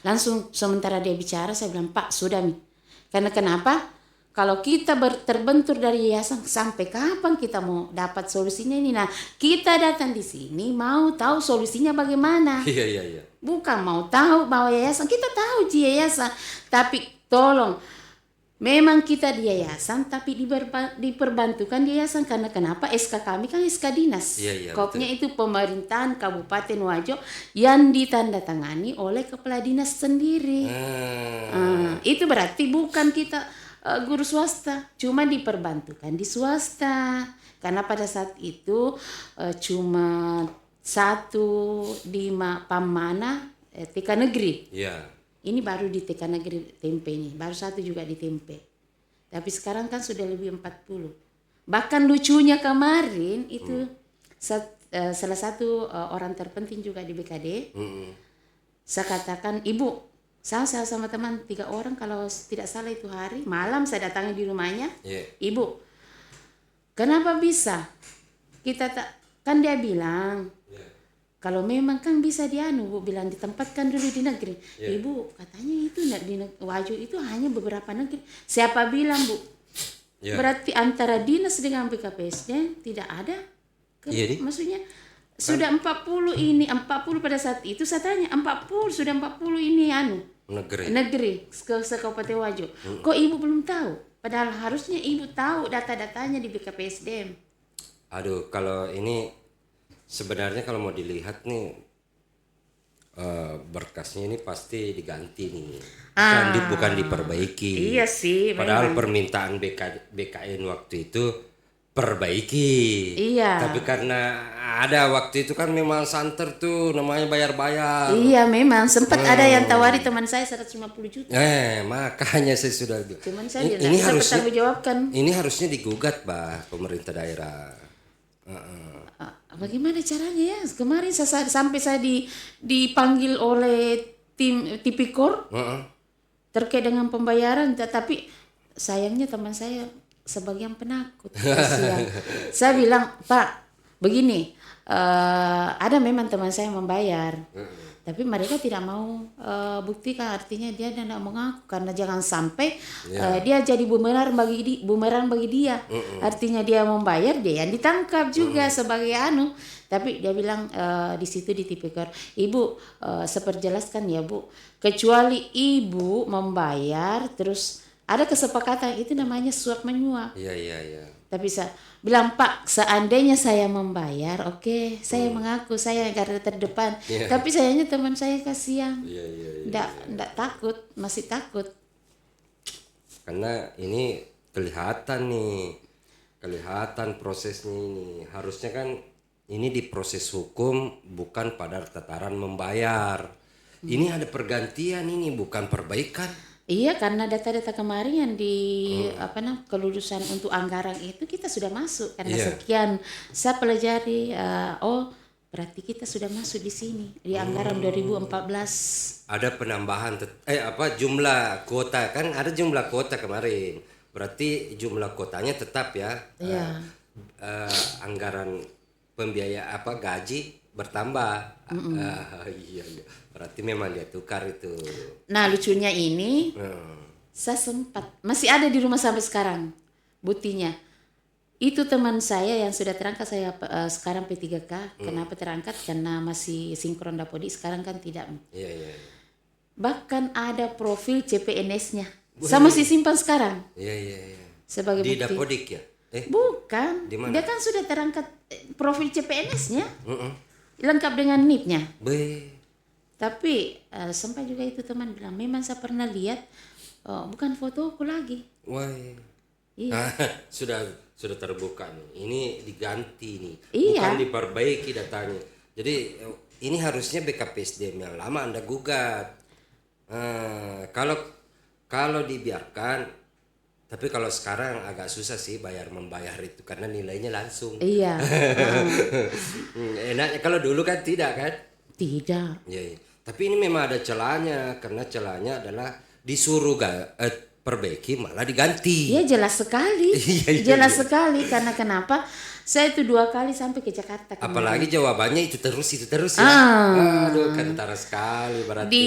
Langsung sementara dia bicara saya bilang, Pak sudah Mi. Karena kenapa? Kalau kita terbentur dari yayasan sampai kapan kita mau dapat solusinya ini? Nah kita datang di sini mau tahu solusinya bagaimana. Iya. Bukan mau tahu bahwa yayasan, kita tahu di yayasan. Tapi tolong, memang kita di yayasan tapi diperbantukan di yayasan. Karena kenapa? SK kami kan SK dinas. Iya, Kopnya itu pemerintahan Kabupaten Wajo yang ditandatangani oleh kepala dinas sendiri. Itu berarti bukan kita guru swasta, cuma diperbantukan di swasta. Karena pada saat itu cuma satu di Pamana TK Negeri. Iya. Ini baru di TK Negeri Tempe ini, baru satu juga di Tempe. Tapi sekarang kan sudah lebih 40. Bahkan lucunya kemarin itu salah satu orang terpenting juga di BKD. Saya katakan, Ibu, saya sama teman 3 orang kalau tidak salah itu hari malam saya datangi di rumahnya. Ibu, kenapa bisa? Kita tak, kan dia bilang kalau memang kan bisa Bu bilang ditempatkan dulu di negeri. Ibu katanya itu di Wajo itu hanya beberapa negeri. Siapa bilang Bu? Berarti antara dinas dengan BKPSD tidak ada. Maksudnya sudah 40 ini 40 pada saat itu saya tanya 40 ini negeri ke Kabupaten Wajo. Kok Ibu belum tahu? Padahal harusnya Ibu tahu data-datanya di BKPSDM. Aduh, kalau ini sebenarnya kalau mau dilihat nih berkasnya ini pasti diganti nih, bukan diperbaiki. Iya sih. Padahal memang. permintaan BKN waktu itu perbaiki. Iya. Tapi karena ada waktu itu kan memang santer tuh namanya bayar-bayar. Iya memang sempat ada yang tawari teman saya 150 juta. Makanya saya sudah Cuman saya ini bisa harusnya bertanggung jawabkan. ini harusnya digugat pemerintah daerah. Bagaimana caranya ya? Kemarin sampai saya dipanggil oleh tim Tipikor terkait dengan pembayaran, tapi sayangnya teman saya sebagian penakut. Kasihan. Saya bilang, Pak, begini, ada memang teman saya membayar, tapi mereka tidak mau buktikan, artinya dia tidak mengaku karena jangan sampai dia jadi bumerang bagi dia. Artinya dia membayar, dia yang ditangkap juga sebagai Tapi dia bilang di situ di Tipikor, Ibu seperjelaskan ya Bu, kecuali Ibu membayar terus ada kesepakatan itu namanya suap menyuap. Iya. Tapi saya bilang, Pak, seandainya saya membayar, oke, saya mengaku saya garda terdepan. Tapi sayangnya teman saya kasihan. Nggak takut, masih takut. Karena ini kelihatan prosesnya ini. Harusnya kan ini diproses hukum bukan pada tataran membayar. Ini ada pergantian ini bukan perbaikan. Iya, karena data-data kemarin yang kelulusan untuk anggaran itu kita sudah masuk karena sekian saya pelajari. Berarti kita sudah masuk di sini di anggaran 2014. Ada penambahan jumlah kuota kan ada jumlah kuota kemarin. Berarti jumlah kuotanya tetap ya. Anggaran pembiaya gaji bertambah. Iya. Berarti memang dia tukar itu. Nah lucunya ini, saya sempat masih ada di rumah sampai sekarang buktinya. Itu teman saya yang sudah terangkat saya sekarang P3K. Kenapa terangkat? Karena masih sinkron Dapodi. Sekarang kan tidak. Iya. Bahkan ada profil CPNS-nya. Saya masih simpan sekarang. Iya. Sebagai di bukti. Dapodik ya? Bukan. Dimana? Dia kan sudah terangkat profil CPNS-nya. Lengkap dengan NIP-nya. Tapi sampai juga itu teman bilang, memang saya pernah lihat bukan fotoku lagi. Iya. Sudah terbuka nih. Ini diganti nih. Iya. Bukan diperbaiki datanya. Jadi ini harusnya BKPSDM yang lama Anda gugat. Kalau dibiarkan, tapi kalau sekarang agak susah sih membayar itu karena nilainya langsung. Iya. Enaknya kalau dulu kan tidak kan? Tidak. Iya, iya. Tapi ini memang ada celahnya karena celahnya adalah disuruh perbaiki malah diganti. Iya jelas sekali. Iya, Jelas iya. sekali karena kenapa? Saya itu 2 kali sampai ke Jakarta kemarin. Apalagi jawabannya itu terus ya. Aduh, kentara sekali berarti.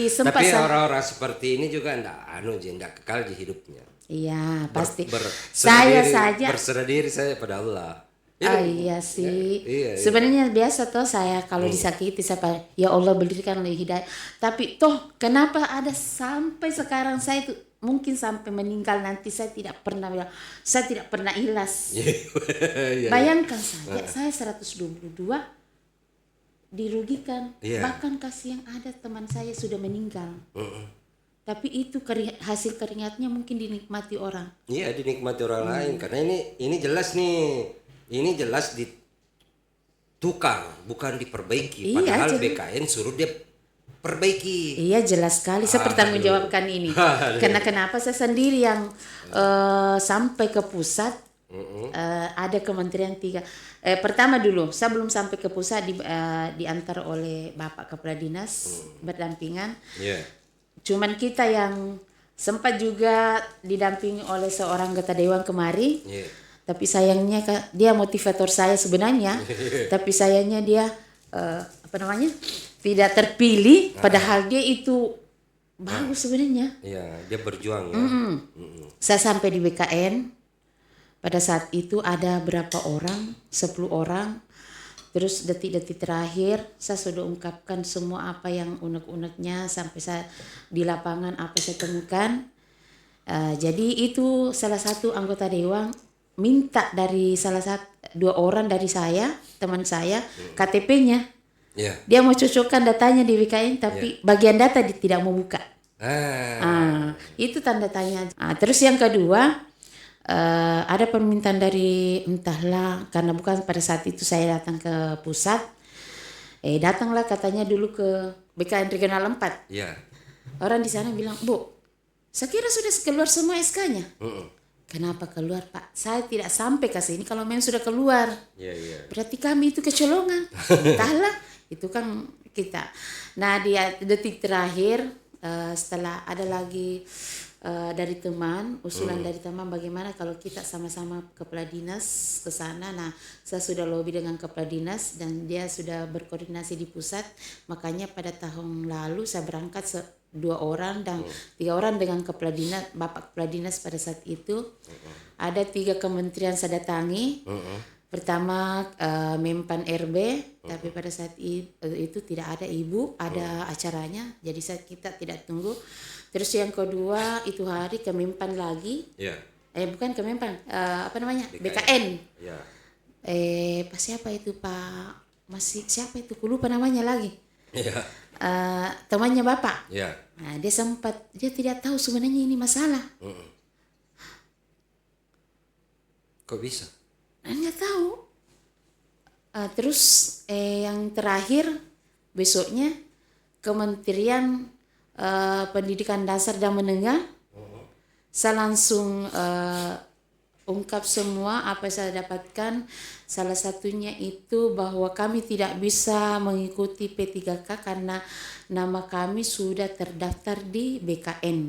Tapi orang-orang seperti ini juga enggak kekal di hidupnya. Iya, pasti. Berserah diri saya pada Allah. Iya sih. Iya. Sebenarnya biasa toh saya kalau disakiti saya ya Allah berikan hidayah. Tapi toh kenapa ada sampai sekarang saya itu mungkin sampai meninggal nanti saya tidak pernah ilas. Iya. Bayangkan saja saya 122 dirugikan. Iya. Bahkan kasih yang ada teman saya sudah meninggal. Tapi itu hasil keringatnya mungkin dinikmati orang. Iya, dinikmati orang lain karena ini jelas nih. Ini jelas ditukar, bukan diperbaiki. Iya, Padahal BKN suruh dia perbaiki. Iya jelas sekali. Saya bertanggung jawabkan ini. Karena kenapa saya sendiri yang sampai ke pusat. Ada kementerian 3. Pertama dulu, saya belum sampai ke pusat diantar oleh Bapak Kepala Dinas berdampingan. Yeah. Cuman kita yang sempat juga didampingi oleh seorang anggota dewan kemari. Yeah. Tapi sayangnya dia motivator saya sebenarnya. Tapi sayangnya dia tidak terpilih. Padahal dia itu bagus sebenarnya. Iya, dia berjuang ya. Saya sampai di BKN. Pada saat itu ada berapa orang? 10 orang. Terus detik-detik terakhir saya sudah ungkapkan semua apa yang unek-uneknya sampai saya di lapangan apa saya temukan. Jadi itu salah satu anggota dewan minta dari 2 orang dari saya, teman saya, KTP-nya. Yeah. Dia mau cocokkan datanya di BKN tapi bagian data tidak mau buka. Itu tanda tanya. Terus yang kedua, ada permintaan dari entahlah karena bukan pada saat itu saya datang ke pusat. Datanglah katanya dulu ke BKN Regional 4. Yeah. Orang di sana bilang, "Bu, saya kira sudah keluar semua SK-nya." Kenapa keluar, Pak? Saya tidak sampai ke sini kalau memang sudah keluar. Yeah. Berarti kami itu kecolongan. Entahlah, itu kan kita. Nah, di detik terakhir setelah ada lagi dari teman, usulan dari teman bagaimana kalau kita sama-sama kepala dinas ke sana. Nah, saya sudah lobby dengan kepala dinas dan dia sudah berkoordinasi di pusat. Makanya pada tahun lalu saya berangkat 2 orang dan 3 orang dengan kepala dinas, Bapak Kepala Dinas pada saat itu. Ada 3 kementerian saya datangi. Pertama Mempan RB, tapi pada saat itu tidak ada ibu, ada acaranya, jadi kita tidak tunggu. Terus yang kedua itu hari ke Mempan lagi. Yeah. Bukan ke Mempan, BKN. Yeah. Pak siapa itu Pak? Siapa itu? Lupa namanya lagi. Yeah. Temannya Bapak. Yeah. Nah, dia tidak tahu sebenarnya ini masalah. Kok bisa? Nggak tahu. Terus yang terakhir besoknya Kementerian Pendidikan Dasar dan Menengah, saya langsung ungkap semua apa yang saya dapatkan. Salah satunya itu bahwa kami tidak bisa mengikuti P3K karena nama kami sudah terdaftar di BKN.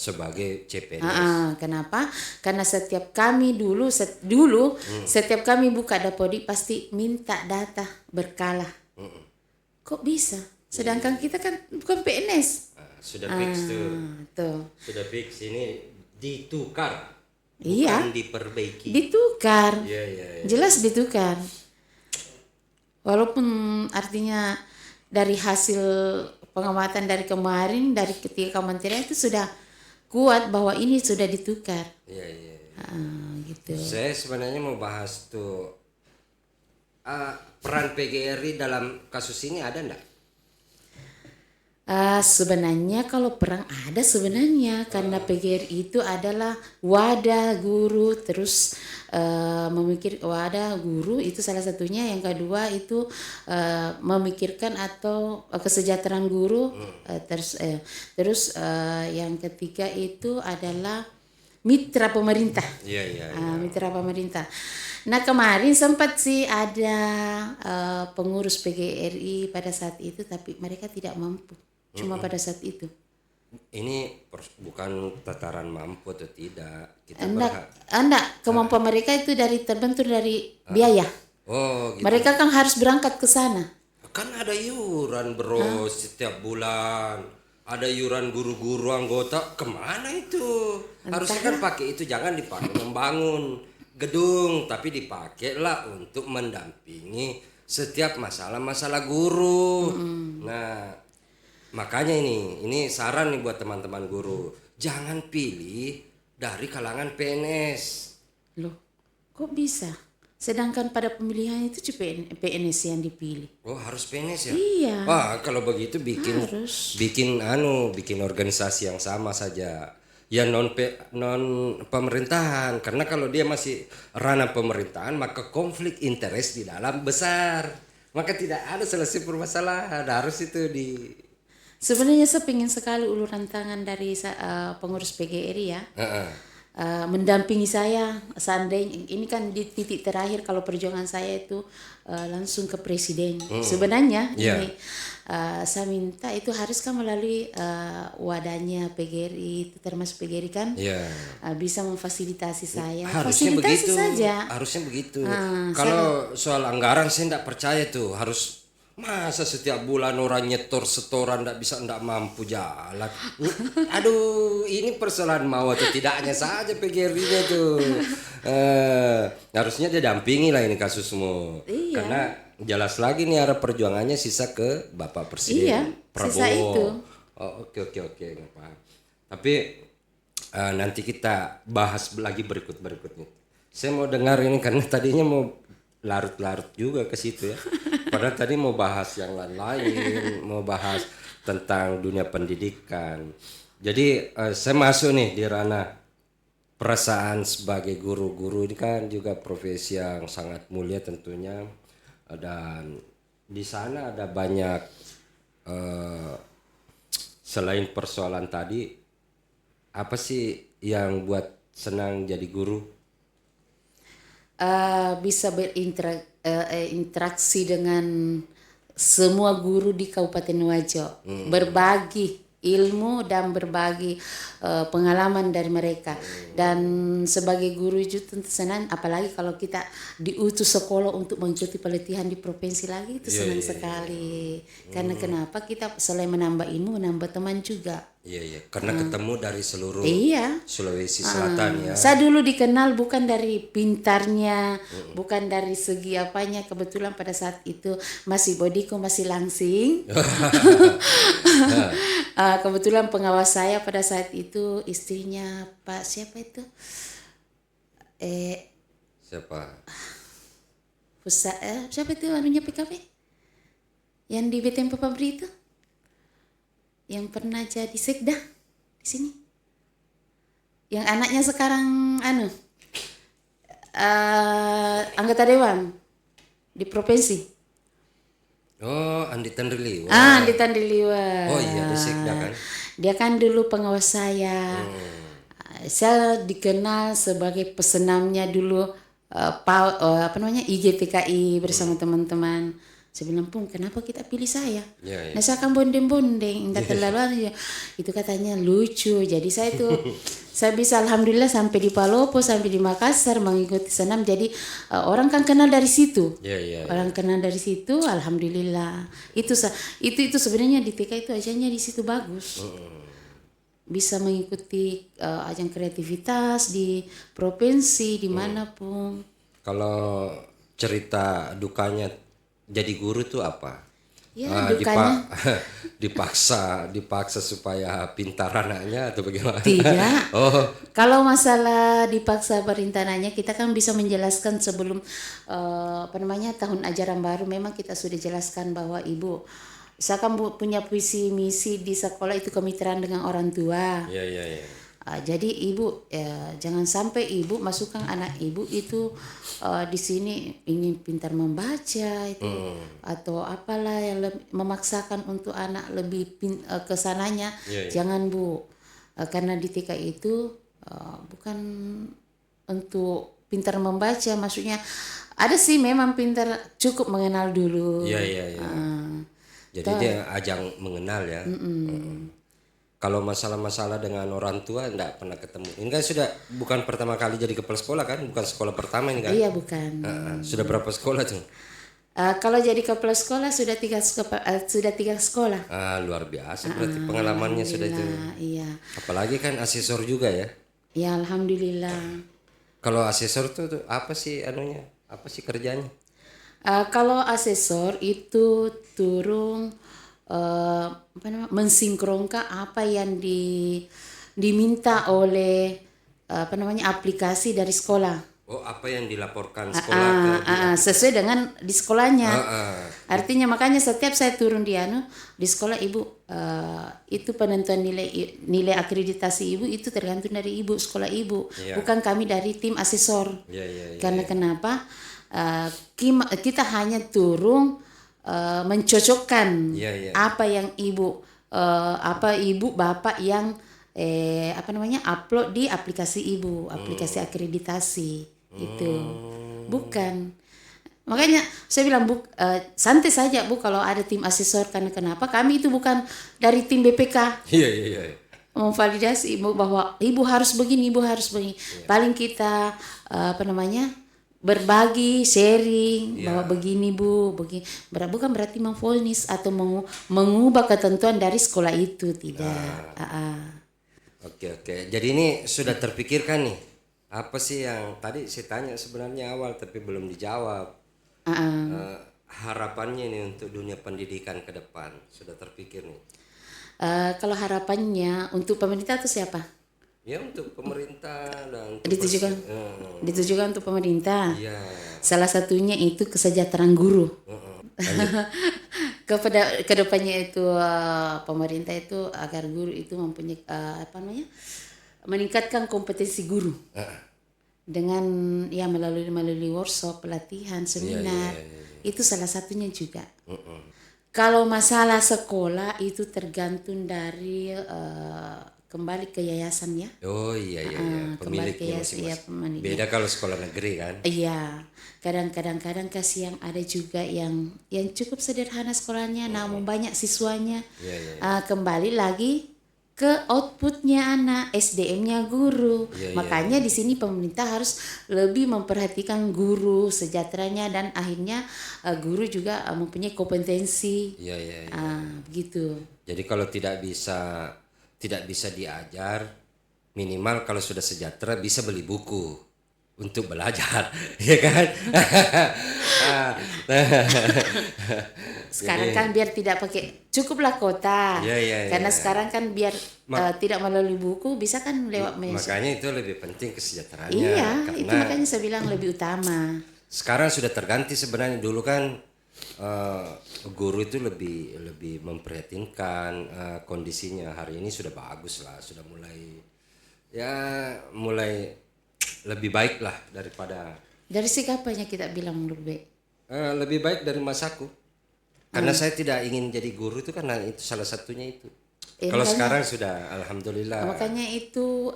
Sebagai CPNS. Kenapa? Karena setiap kami setiap kami buka Dapodi pasti minta data berkala. Kok bisa? Sedangkan kita kan bukan PNS. Sudah fix tuh. Sudah fix ini ditukar. Iya. Bukan diperbaiki. Ditukar. Iya. Jelas ditukar. Walaupun artinya dari hasil pengamatan dari kemarin dari ketiga kementerian itu sudah kuat bahwa ini sudah ditukar. Iya. Gitu. Saya sebenarnya mau bahas tuh peran PGRI dalam kasus ini ada enggak? Sebenarnya kalau perang ada sebenarnya karena PGRI itu adalah wadah guru, terus wadah guru itu salah satunya, yang kedua itu memikirkan atau kesejahteraan guru, yang ketiga itu adalah mitra pemerintah. Iya. Mitra pemerintah. Nah kemarin sempat sih ada pengurus PGRI pada saat itu, tapi mereka tidak mampu. Cuma pada saat itu. Ini bukan tataran mampu atau tidak. Kita Enggak, kemampuan mereka itu terbentuk dari biaya. Oh, gitu. Mereka kan harus berangkat ke sana. Kan ada iuran bro setiap bulan. Ada iuran guru-guru anggota, kemana itu? Harusnya kan pakai itu, jangan dipakai membangun gedung, tapi dipakailah untuk mendampingi setiap masalah-masalah guru. Nah, makanya ini saran nih buat teman-teman guru, jangan pilih dari kalangan PNS. Loh, kok bisa? Sedangkan pada pemilihan itu PNS yang dipilih. Oh, harus PNS ya? Iya. Wah, kalau begitu bikin Harus. bikin organisasi yang sama saja. Ya non pemerintahan, karena kalau dia masih ranah pemerintahan maka konflik interest di dalam besar. Maka tidak ada selesai permasalahan. Harus itu Sebenarnya saya ingin sekali uluran tangan dari pengurus PGRI ya. Mendampingi saya seandainya ini kan di titik terakhir kalau perjuangan saya itu langsung ke presiden. Sebenarnya ini saya minta itu harus kan melalui wadahnya PGRI, itu termasuk PGRI kan bisa memfasilitasi saya. Harusnya fasilitasi begitu. saja. Harusnya begitu. Kalau soal anggaran saya tidak percaya tuh harus. Masa setiap bulan orang nyetor setoran tidak mampu jalan. Aduh, ini persoalan mau atau tidaknya saja PGRI-nya tuh. Harusnya dia dampingi lah ini kasusmu. Iya. Karena jelas lagi nih arah perjuangannya sisa ke Bapak Presiden Iya, Prabowo. sisa itu. Oh, oke, nggak paham. Tapi nanti kita bahas lagi berikutnya. Saya mau dengar ini karena tadinya mau larut-larut juga ke situ ya. Padahal tadi mau bahas yang lain, mau bahas tentang dunia pendidikan. Jadi saya masuk nih di ranah perasaan sebagai guru-guru. Ini kan juga profesi yang sangat mulia tentunya, dan di sana ada banyak selain persoalan tadi, apa sih yang buat senang jadi guru? Bisa berinteraksi dengan semua guru di Kabupaten Wajo, berbagi ilmu dan berbagi pengalaman dari mereka. Dan sebagai guru itu tentu senang, apalagi kalau kita diutus sekolah untuk mengikuti pelatihan di provinsi lagi, itu senang sekali. Karena kenapa, kita selain menambah ilmu, menambah teman juga. Iya, karena ketemu dari seluruh Sulawesi Selatan ya. Saya dulu dikenal bukan dari pintarnya, bukan dari segi apanya. Kebetulan pada saat itu masih bodiku masih langsing. Kebetulan pengawas saya pada saat itu istrinya Pak siapa itu? Siapa? Siapa itu anunya PKB? Yang di BTM Pabrik itu? Yang pernah jadi sekda di sini. Yang anaknya sekarang anggota dewan di provinsi. Oh, Andi Tandriliwa. Andi Tandriliwa. Oh iya, dia sekda kan. Dia kan dulu pengawas saya. Saya dikenal sebagai pesenamnya dulu IGPKI bersama teman-teman. Saya bilang, Pung, kenapa kita pilih saya? Nah, saya kan bondeng-bondeng, enggak terlalu itu katanya lucu. Jadi saya itu saya bisa alhamdulillah sampai di Palopo, sampai di Makassar mengikuti senam. Jadi orang kan kenal dari situ. Orang kenal dari situ, alhamdulillah. Itu sebenarnya di TK itu ajarnya di situ bagus. Bisa mengikuti ajang kreativitas di provinsi dimanapun. Kalau cerita dukanya jadi guru tuh apa? Ya, dukanya dipaksa supaya pintar anaknya atau bagaimana? Tidak. Kalau masalah dipaksa perintangannya, kita kan bisa menjelaskan sebelum tahun ajaran baru. Memang kita sudah jelaskan bahwa ibu saya kan punya visi misi di sekolah itu kemitraan dengan orang tua. Iya, iya, iya. Jadi ibu jangan sampai ibu masukkan anak ibu itu di sini ingin pintar membaca itu atau apalah yang memaksakan untuk anak lebih ke sananya. Iya, iya. Jangan Bu. Karena di TK itu bukan untuk pintar membaca, maksudnya ada sih memang pintar cukup mengenal dulu. Iya, iya, iya. Jadi dia ajang mengenal ya. Kalau masalah-masalah dengan orang tua enggak pernah ketemu. Ini kan sudah bukan pertama kali jadi kepala sekolah kan? Bukan sekolah pertama ini kan? Iya bukan. Sudah berapa sekolah tuh? Kalau jadi kepala sekolah sudah tiga sekolah. Luar biasa berarti pengalamannya sudah itu. Iya. Apalagi kan asesor juga ya. Ya alhamdulillah. Kalau asesor tuh apa sih anunya? Apa sih kerjanya? Kalau asesor itu turun mensinkronkan apa yang diminta oleh aplikasi dari sekolah. Oh, apa yang dilaporkan sekolah Sesuai dengan di sekolahnya. Artinya makanya setiap saya turun di sekolah ibu itu penentuan nilai akreditasi ibu itu tergantung dari ibu sekolah ibu, bukan kami dari tim asesor. Karena kenapa? Kita hanya turun mencocokkan apa yang ibu bapak yang upload di aplikasi ibu, aplikasi akreditasi itu. Bukan. Makanya saya bilang santai saja Bu kalau ada tim asesor, karena kenapa? Kami itu bukan dari tim BPK. Iya. Memvalidasi ibu bahwa ibu harus begini, ibu harus begini. Paling kita berbagi, sharing bahwa begini Bu, begini. Bukan berarti memvonis atau mengubah ketentuan dari sekolah itu, tidak. Oke. Jadi ini sudah terpikirkan nih. Apa sih yang tadi saya tanya sebenarnya awal tapi belum dijawab. Harapannya nih untuk dunia pendidikan ke depan sudah terpikir nih. Kalau harapannya untuk pemerintah itu siapa? Ya untuk pemerintah dan ditujukan untuk pemerintah. Iya. Salah satunya itu kesejahteraan guru. Kedepannya itu pemerintah itu agar guru itu mempunyai meningkatkan kompetensi guru dengan melalui workshop, pelatihan, seminar. Itu salah satunya juga. Kalau masalah sekolah itu tergantung dari kembali ke yayasan ya. Oh iya. Pemiliknya masing-masing. Beda kalau sekolah negeri kan. Iya. Kadang-kadang kasih yang ada juga yang cukup sederhana sekolahnya, namun banyak siswanya. Kembali lagi ke outputnya anak, SDM-nya guru. Makanya di sini pemerintah harus lebih memperhatikan guru, sejahteranya, dan akhirnya guru juga mempunyai kompetensi. Begitu. Jadi kalau tidak bisa diajar, minimal kalau sudah sejahtera bisa beli buku untuk belajar, ya kan? Sekarang kan biar tidak pakai, cukuplah kota. Karena sekarang kan biar tidak melalui buku, bisa kan lewat media. Makanya itu lebih penting kesejahteraannya. Iya, itu makanya saya bilang lebih utama. Sekarang sudah terganti sebenarnya. Dulu kan guru itu lebih memprihatinkan kondisinya. Hari ini sudah bagus lah, sudah mulai lebih baik lah daripada. Dari sikapnya kita bilang lebih lebih baik dari masaku. Karena saya tidak ingin jadi guru itu karena itu salah satunya itu. Kalau sekarang sudah alhamdulillah. Makanya itu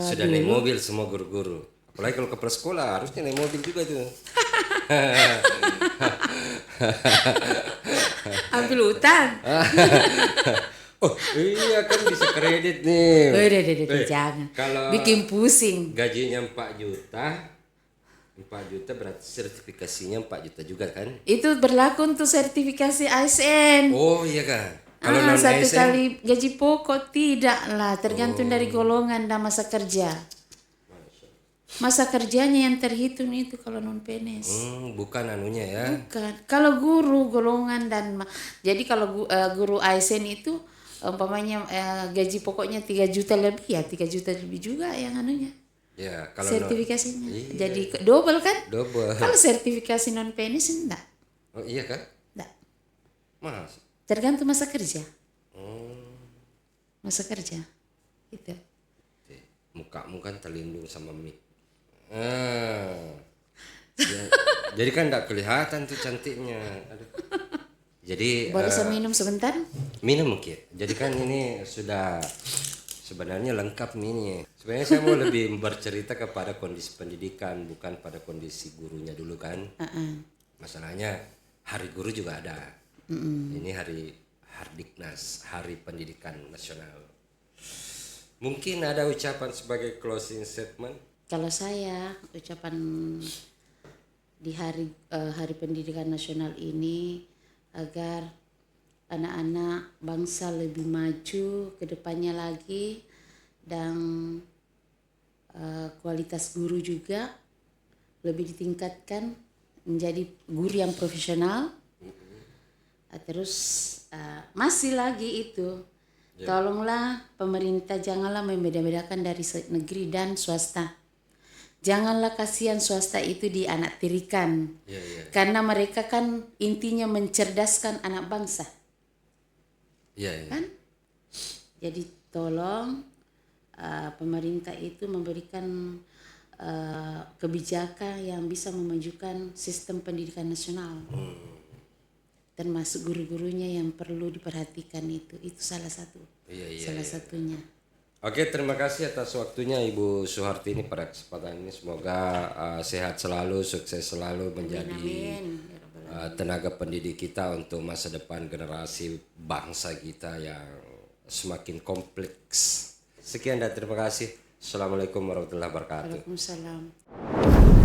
sudah naik mobil semua guru-guru. Apalagi kalau kepala sekolah harusnya naik mobil juga tuh. Ambil utang. Oh iya kan bisa kredit nih. Udah, jangan. Kalau bikin pusing. Gajinya 4 juta berarti sertifikasinya 4 juta juga kan? Itu berlaku untuk sertifikasi ASN. Oh iya kan. Kalau non satu ASN? Kali gaji pokok tidak lah, tergantung dari golongan dan masa kerja. Masa kerjanya yang terhitung itu kalau non PNS. Bukan anunya ya. Bukan. Kalau guru golongan jadi kalau guru ASN itu umpamanya gaji pokoknya 3 juta lebih, ya 3 juta lebih juga yang anunya. Ya, kalau sertifikasinya. Jadi double kan? Double. Kalau sertifikasi non PNS enggak. Oh iya kan? Enggak. Mas. Tergantung masa kerja. Masa kerja. Gitu. Mukamu kan terlindung sama mic. Ya, jadi kan enggak kelihatan tuh cantiknya. Aduh. Jadi Boleh saya minum sebentar? minum mungkin. Jadi kan ini sudah sebenarnya lengkap nih ini. Sebenarnya saya mau lebih bercerita kepada kondisi pendidikan, bukan pada kondisi gurunya dulu kan. Masalahnya Hari Guru juga ada. Ini hari Hardiknas, Hari Pendidikan Nasional. Mungkin ada ucapan sebagai closing statement. Kalau saya ucapan di Hari Pendidikan Nasional ini agar anak-anak bangsa lebih maju ke depannya lagi dan kualitas guru juga lebih ditingkatkan menjadi guru yang profesional. Terus masih lagi itu tolonglah pemerintah janganlah membeda-bedakan dari negeri dan swasta. Janganlah kasihan swasta itu dianaktirikan. Karena mereka kan intinya mencerdaskan anak bangsa. Kan? Jadi tolong pemerintah itu memberikan kebijakan yang bisa memajukan sistem pendidikan nasional. Termasuk guru-gurunya yang perlu diperhatikan itu salah satu. Salah satunya. Oke, terima kasih atas waktunya Ibu Suharti ini pada kesempatan ini. Semoga sehat selalu, sukses selalu menjadi tenaga pendidik kita untuk masa depan generasi bangsa kita yang semakin kompleks. Sekian dan terima kasih. Assalamualaikum warahmatullahi wabarakatuh. Waalaikumsalam.